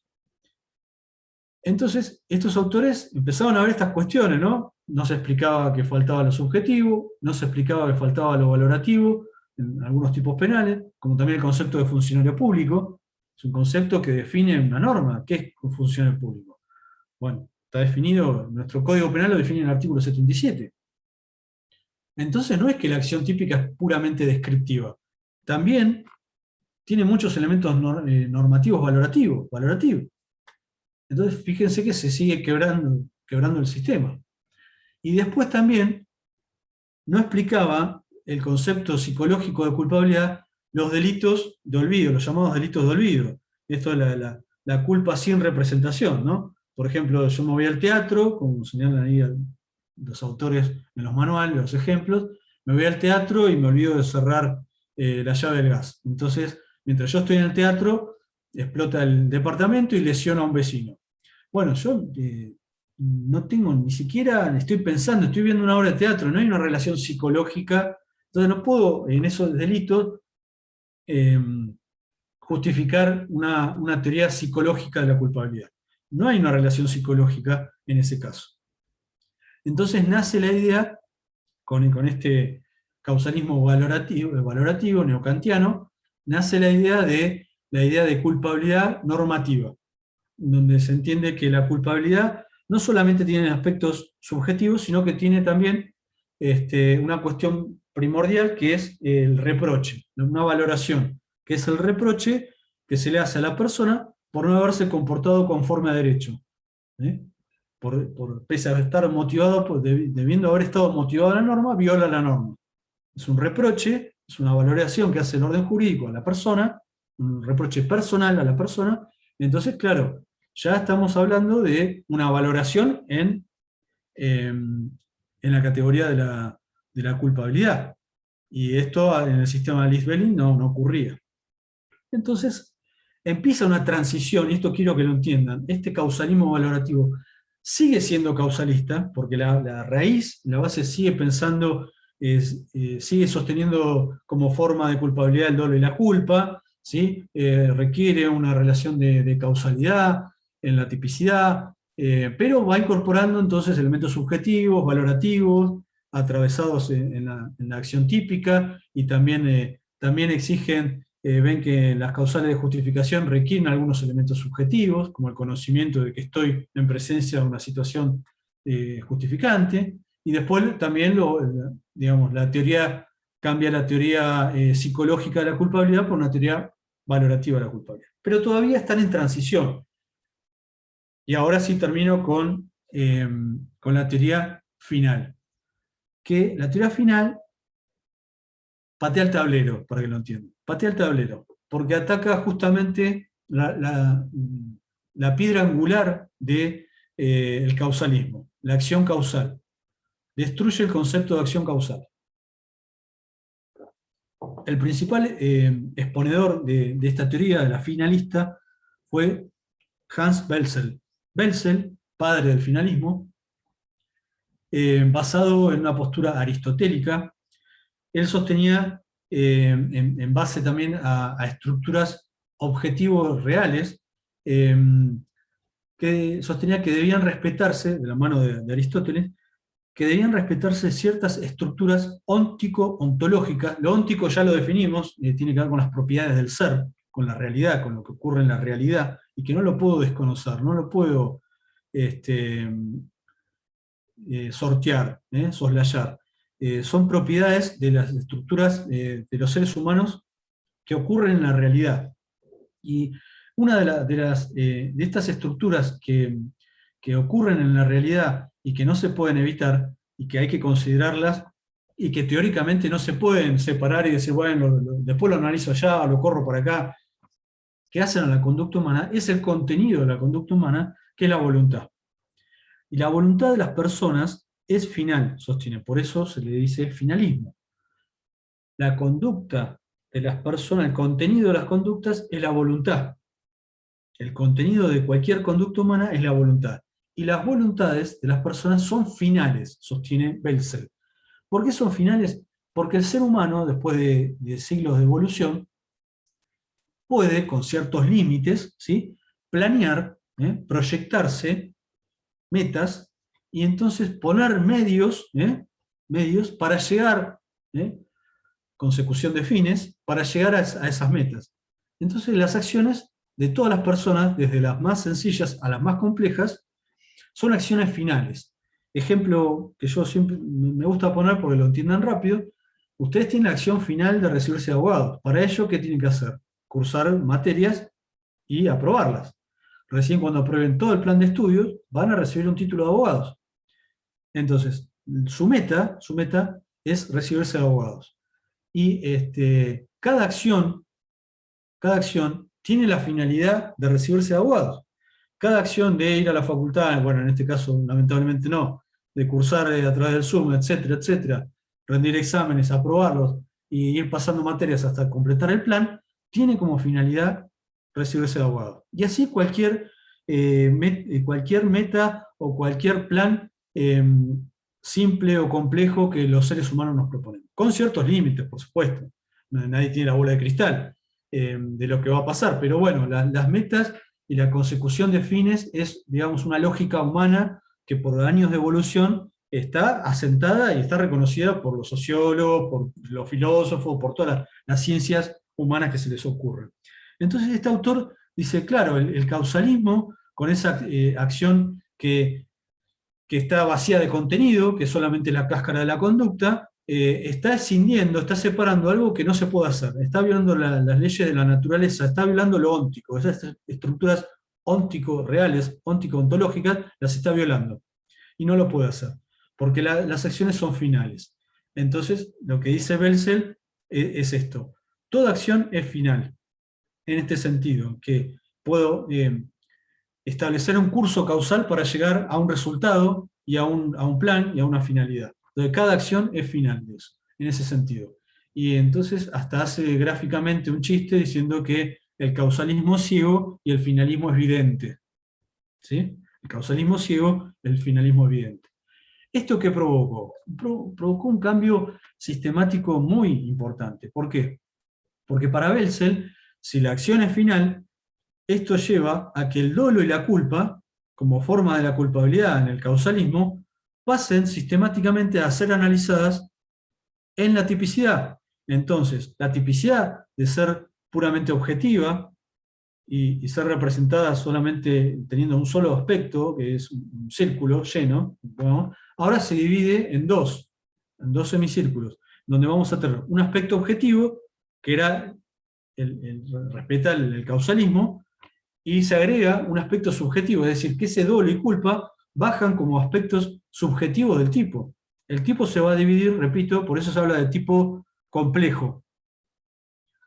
Entonces, estos autores empezaron a ver estas cuestiones, ¿no? No se explicaba que faltaba lo subjetivo, no se explicaba que faltaba lo valorativo, en algunos tipos penales, como también el concepto de funcionario público. Es un concepto que define una norma. ¿Qué es un funcionario público? Bueno, está definido, nuestro Código Penal lo define en el artículo 77. Entonces no es que la acción típica es puramente descriptiva. También tiene muchos elementos normativos valorativos. Entonces fíjense que se sigue quebrando el sistema. Y después también no explicaba el concepto psicológico de culpabilidad, los delitos de olvido, los llamados delitos de olvido. Esto es la culpa sin representación, ¿no? Por ejemplo, yo me voy al teatro, como señalan ahí los autores en los manuales, los ejemplos, me voy al teatro y me olvido de cerrar la llave del gas. Entonces, mientras yo estoy en el teatro, explota el departamento y lesiona a un vecino. Bueno, yo no tengo ni siquiera, estoy pensando, estoy viendo una obra de teatro, no hay una relación psicológica, entonces no puedo en esos delitos justificar una teoría psicológica de la culpabilidad. No hay una relación psicológica en ese caso. Entonces nace la idea, con este causalismo valorativo neocantiano, nace la idea de culpabilidad normativa, donde se entiende que la culpabilidad no solamente tiene aspectos subjetivos, sino que tiene también una cuestión primordial, que es el reproche, una valoración, que es el reproche que se le hace a la persona por no haberse comportado conforme a derecho. Pese a estar motivado, debiendo haber estado motivado a la norma, viola la norma. Es un reproche, es una valoración que hace el orden jurídico a la persona, un reproche personal a la persona. Entonces, claro, ya estamos hablando de una valoración en la categoría de la culpabilidad. Y esto en el sistema de Lisbelli no ocurría. Entonces, empieza una transición, y esto quiero que lo entiendan, este causalismo valorativo sigue siendo causalista, porque la raíz, la base sigue pensando, sigue sosteniendo como forma de culpabilidad el dolo y la culpa, ¿sí? Requiere una relación de causalidad en la tipicidad, pero va incorporando entonces elementos subjetivos, valorativos, atravesados en la acción típica, y también exigen, ven que las causales de justificación requieren algunos elementos subjetivos, como el conocimiento de que estoy en presencia de una situación justificante, y después también digamos, la teoría cambia la teoría psicológica de la culpabilidad por una teoría valorativa de la culpabilidad. Pero todavía están en transición. Y ahora sí termino con la teoría final. Que la teoría final patea el tablero, para que lo entiendan. Patea el tablero, porque ataca justamente la piedra angular del causalismo, la acción causal. Destruye el concepto de acción causal. El principal exponedor de esta teoría, de la finalista, fue Hans Belzel. Belzel, padre del finalismo, basado en una postura aristotélica. Él sostenía, en base también a estructuras objetivos reales, que sostenía que debían respetarse, de la mano de Aristóteles, que debían respetarse ciertas estructuras óntico-ontológicas. Lo óntico ya lo definimos, tiene que ver con las propiedades del ser, con la realidad, con lo que ocurre en la realidad, y que no lo puedo desconocer, no lo puedo sortear, soslayar. Son propiedades de las estructuras de los seres humanos que ocurren en la realidad. Y una de estas estructuras que ocurren en la realidad y que no se pueden evitar, y que hay que considerarlas, y que teóricamente no se pueden separar y decir, bueno, después lo analizo allá, lo corro por acá, que hacen a la conducta humana, es el contenido de la conducta humana, que es la voluntad. Y la voluntad de las personas es final, sostiene, por eso se le dice finalismo. La conducta de las personas, el contenido de las conductas es la voluntad. El contenido de cualquier conducta humana es la voluntad. Y las voluntades de las personas son finales, sostiene Belzel. ¿Por qué son finales? Porque el ser humano, después de siglos de evolución, puede, con ciertos límites, ¿sí?, planear, proyectarse metas, y entonces poner medios para llegar, consecución de fines, para llegar a esas metas. Entonces las acciones de todas las personas, desde las más sencillas a las más complejas, son acciones finales. Ejemplo que yo siempre me gusta poner porque lo entiendan rápido: ustedes tienen la acción final de recibirse de abogados. Para ello, ¿qué tienen que hacer? Cursar materias y aprobarlas. Recién cuando aprueben todo el plan de estudios, van a recibir un título de abogados. Entonces, su meta es recibirse de abogados. Y cada acción tiene la finalidad de recibirse de abogados. Cada acción de ir a la facultad, bueno, en este caso lamentablemente no, de cursar a través del Zoom, etcétera, etcétera, rendir exámenes, aprobarlos y ir pasando materias hasta completar el plan, tiene como finalidad recibirse de abogado. Y así cualquier meta o cualquier plan simple o complejo que los seres humanos nos proponen. Con ciertos límites, por supuesto. Nadie tiene la bola de cristal de lo que va a pasar, pero bueno, las metas y la consecución de fines es, digamos, una lógica humana que por años de evolución está asentada y está reconocida por los sociólogos, por los filósofos, por todas las ciencias humanas que se les ocurren. Entonces este autor dice, claro, el causalismo, con esa acción que está vacía de contenido, que es solamente la cáscara de la conducta, está escindiendo, está separando algo que no se puede hacer, está violando las leyes de la naturaleza, está violando lo óntico, esas estructuras óntico-reales, óntico-ontológicas, las está violando, y no lo puede hacer, porque las acciones son finales. Entonces, lo que dice Belzel es esto: toda acción es final, en este sentido, que puedo establecer un curso causal para llegar a un resultado, y a un plan, y a una finalidad. Entonces, cada acción es final de eso, en ese sentido. Y entonces hasta hace gráficamente un chiste diciendo que el causalismo ciego y el finalismo evidente. ¿Sí? El causalismo ciego, el finalismo evidente. ¿Esto qué provocó? Provocó un cambio sistemático muy importante. ¿Por qué? Porque para Belzel, si la acción es final, esto lleva a que el dolo y la culpa, como forma de la culpabilidad en el causalismo, pasen sistemáticamente a ser analizadas en la tipicidad. Entonces, la tipicidad de ser puramente objetiva y ser representada solamente teniendo un solo aspecto, que es un círculo lleno, ¿no? Ahora se divide en dos semicírculos, donde vamos a tener un aspecto objetivo, que era respeta el causalismo, y se agrega un aspecto subjetivo, es decir, que ese dolo y culpa bajan como aspectos subjetivos del tipo. El tipo se va a dividir, repito, por eso se habla de tipo complejo.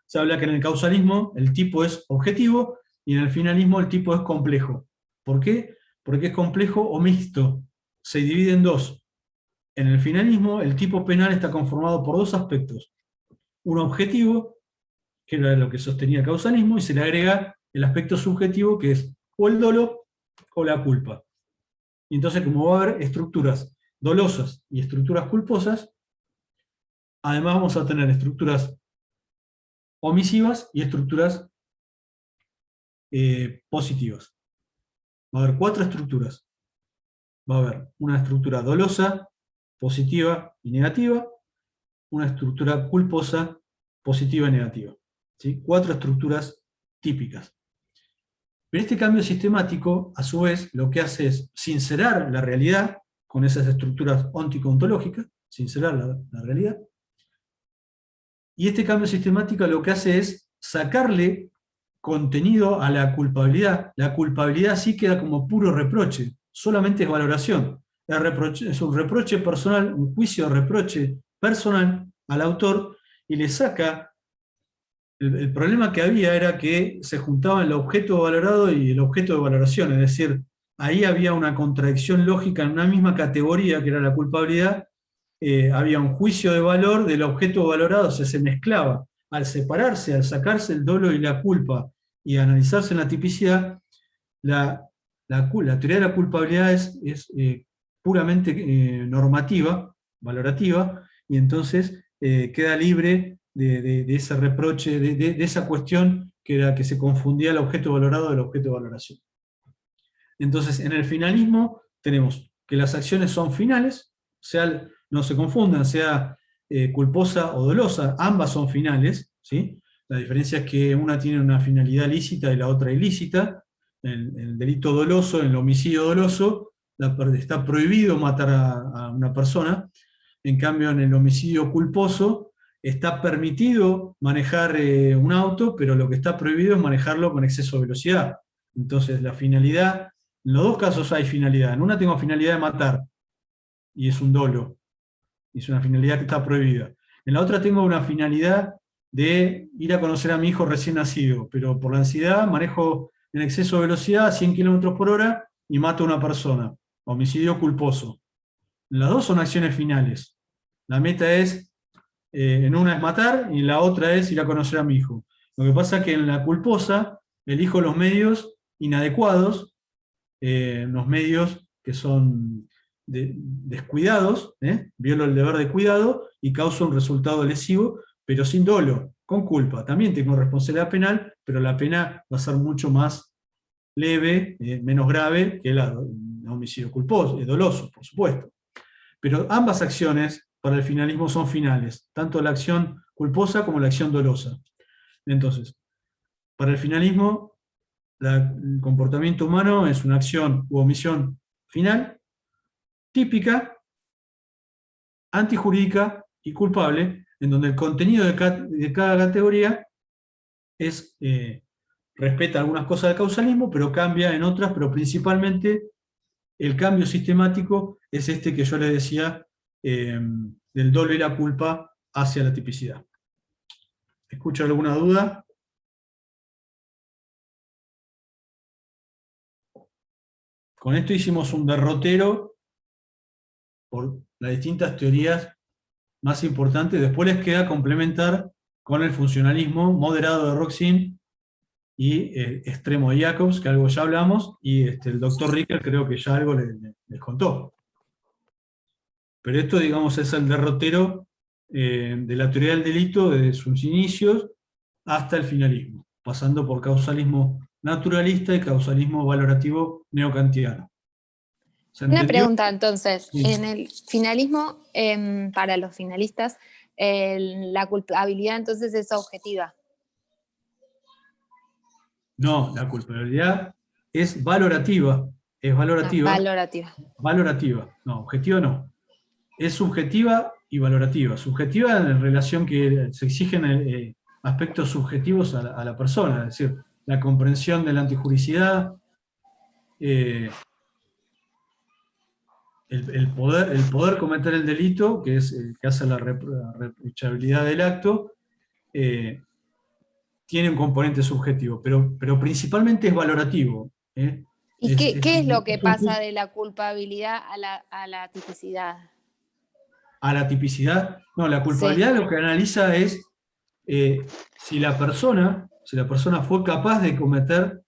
Se habla que en el causalismo el tipo es objetivo y en el finalismo el tipo es complejo. ¿Por qué? Porque es complejo o mixto. Se divide en dos. En el finalismo el tipo penal está conformado por dos aspectos. Un objetivo, que era lo que sostenía el causalismo, y se le agrega el aspecto subjetivo, que es o el dolo o la culpa. Y entonces, como va a haber estructuras dolosas y estructuras culposas, además vamos a tener estructuras omisivas y estructuras positivas. Va a haber 4 estructuras. Va a haber una estructura dolosa, positiva y negativa, una estructura culposa, positiva y negativa. ¿Sí? 4 estructuras típicas. Pero este cambio sistemático, a su vez, lo que hace es sincerar la realidad con esas estructuras ontico-ontológicas, sincerar la realidad. Y este cambio sistemático lo que hace es sacarle contenido a la culpabilidad. La culpabilidad sí queda como puro reproche, solamente es valoración. Es un reproche personal, un juicio de reproche personal al autor, y le saca. El problema que había era que se juntaban el objeto valorado y el objeto de valoración, es decir, ahí había una contradicción lógica en una misma categoría, que era la culpabilidad. Había un juicio de valor del objeto valorado, o sea, se mezclaba. Al separarse, al sacarse el dolo y la culpa y analizarse en la tipicidad, la teoría de la culpabilidad es puramente normativa, valorativa, y entonces queda libre de ese reproche, de esa cuestión que era que se confundía el objeto valorado del objeto de valoración. Entonces, en el finalismo tenemos que las acciones son finales, no se confundan, sea culposa o dolosa, ambas son finales, ¿sí? La diferencia es que una tiene una finalidad lícita y la otra ilícita. En el delito doloso, en el homicidio doloso, está prohibido matar a una persona. En cambio, en el homicidio culposo, está permitido manejar un auto, pero lo que está prohibido es manejarlo con exceso de velocidad. Entonces, la finalidad, en los dos casos hay finalidad. En una tengo finalidad de matar, y es un dolo, y es una finalidad que está prohibida. En la otra tengo una finalidad de ir a conocer a mi hijo recién nacido, pero por la ansiedad manejo en exceso de velocidad a 100 km/h y mato a una persona. Homicidio culposo. Las dos son acciones finales. La meta es, en una es matar y en la otra es ir a conocer a mi hijo. Lo que pasa es que en la culposa elijo los medios inadecuados, los medios que son descuidados, violo el deber de cuidado y causo un resultado lesivo, pero sin dolo, con culpa. También tengo responsabilidad penal, pero la pena va a ser mucho más leve, menos grave que el homicidio culposo, doloso, por supuesto. Pero ambas acciones para el finalismo son finales, tanto la acción culposa como la acción dolosa. Entonces, para el finalismo, el comportamiento humano es una acción u omisión final, típica, antijurídica y culpable, en donde el contenido de cada categoría respeta algunas cosas del causalismo, pero cambia en otras, pero principalmente el cambio sistemático es este que yo les decía, del dolo y la culpa hacia la tipicidad. ¿Escucho alguna duda? Con esto hicimos un derrotero por las distintas teorías más importantes. Después les queda complementar con el funcionalismo moderado de Roxin, y extremo de Jacobs, que algo ya hablamos, y el doctor Ricker creo que ya algo les contó. Pero esto, digamos, es el derrotero de la teoría del delito desde sus inicios hasta el finalismo, pasando por causalismo naturalista y causalismo valorativo neocantiano. ¿Se Una entendió? pregunta entonces, Sí. en el finalismo, para los finalistas, la culpabilidad entonces es objetiva. No, la culpabilidad es valorativa. Es valorativa. Valorativa. Valorativa. No, objetiva no. Es subjetiva y valorativa. Subjetiva en relación que se exigen aspectos subjetivos a la persona, es decir, la comprensión de la antijuricidad, el poder cometer el delito, que es el que hace la reprochabilidad del acto, tiene un componente subjetivo, pero principalmente es valorativo. ¿Y qué es lo que un pasa juicio de la culpabilidad a la tipicidad? a la tipicidad. No, la Sí. culpabilidad lo que analiza es si la persona fue capaz de cometer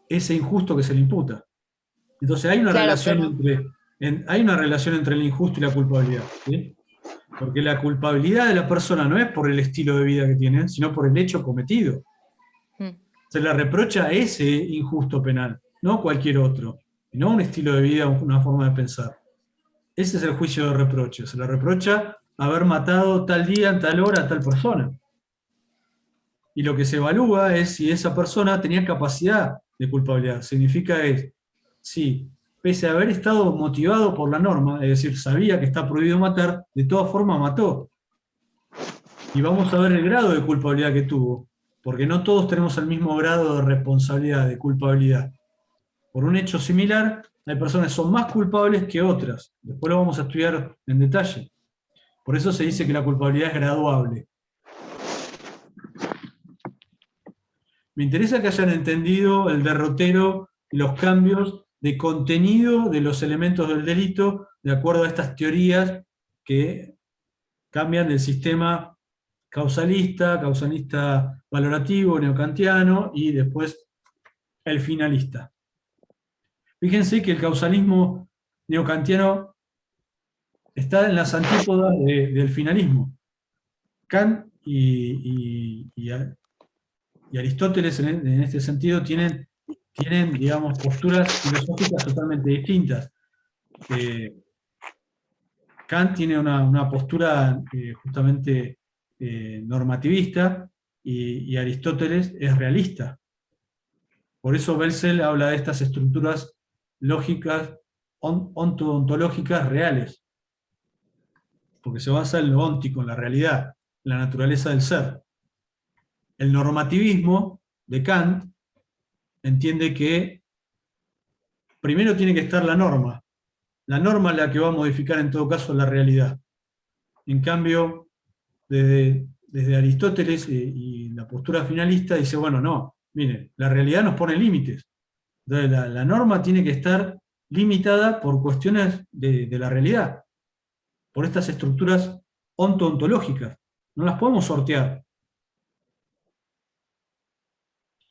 ese injusto que se le imputa. Entonces hay una Claro, relación hay una relación entre el injusto y la culpabilidad, ¿sí? Porque la culpabilidad de la persona no es por el estilo de vida que tiene, sino por el hecho cometido. Mm. Se le reprocha a ese injusto penal, no cualquier otro, y no un estilo de vida, una forma de pensar. Ese es el juicio de reproche. Se le reprocha haber matado tal día, en tal hora, a tal persona. Y lo que se evalúa es si esa persona tenía capacidad de culpabilidad. Significa es, si, pese a haber estado motivado por la norma, es decir, sabía que está prohibido matar, de todas formas mató. Y vamos a ver el grado de culpabilidad que tuvo, porque no todos tenemos el mismo grado de responsabilidad, de culpabilidad. Por un hecho similar, hay personas que son más culpables que otras. Después lo vamos a estudiar en detalle. Por eso se dice que la culpabilidad es graduable. Me interesa que hayan entendido el derrotero y los cambios de contenido de los elementos del delito de acuerdo a estas teorías que cambian del sistema causalista valorativo, neocantiano y después el finalista. Fíjense que el causalismo neocantiano está en las antípodas del finalismo. Kant y Aristóteles en este sentido tienen, digamos, posturas filosóficas totalmente distintas. Kant tiene una postura justamente normativista y Aristóteles es realista. Por eso Belzel habla de estas estructuras lógicas, ontológicas reales, porque se basa en lo óntico, en la realidad, en la naturaleza del ser. El normativismo de Kant entiende que primero tiene que estar la norma. La norma es la que va a modificar en todo caso la realidad. En cambio, desde Aristóteles y la postura finalista dice, bueno, no, miren, la realidad nos pone límites. Entonces la norma tiene que estar limitada por cuestiones de la realidad, por estas estructuras ontológicas. No las podemos sortear.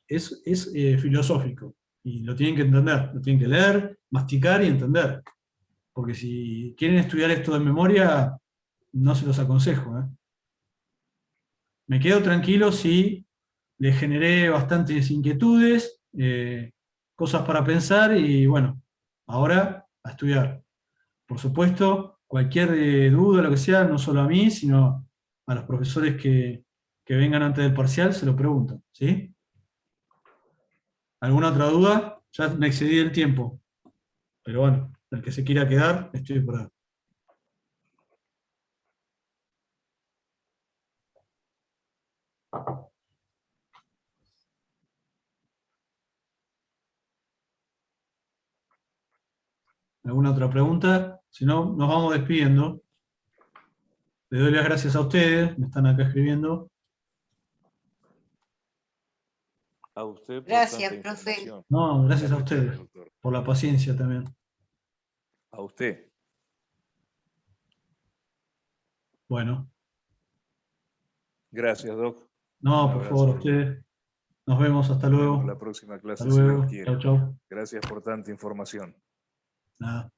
Es filosófico, y lo tienen que entender, lo tienen que leer, masticar y entender. Porque si quieren estudiar esto de memoria, no se los aconsejo. Me quedo tranquilo si les generé bastantes inquietudes, cosas para pensar, y bueno, ahora a estudiar. Por supuesto, cualquier duda, lo que sea, no solo a mí, sino a los profesores que vengan antes del parcial, se lo preguntan, ¿sí? ¿Alguna otra duda? Ya me excedí el tiempo. Pero bueno, el que se quiera quedar, estoy por ahí. ¿Alguna otra pregunta? Si no, nos vamos despidiendo. Les doy las gracias a ustedes, me están acá escribiendo. A usted por Gracias, tanta profe. información. No, gracias a Gracias, ustedes, doctor. por la paciencia también. A usted. Bueno. Gracias, Doc. No, Un por abrazo. favor, a ustedes. Nos vemos, hasta Nos vemos luego. la próxima clase, Hasta si luego. Dios quiere. Chau, chau. Gracias por tanta información. Nada.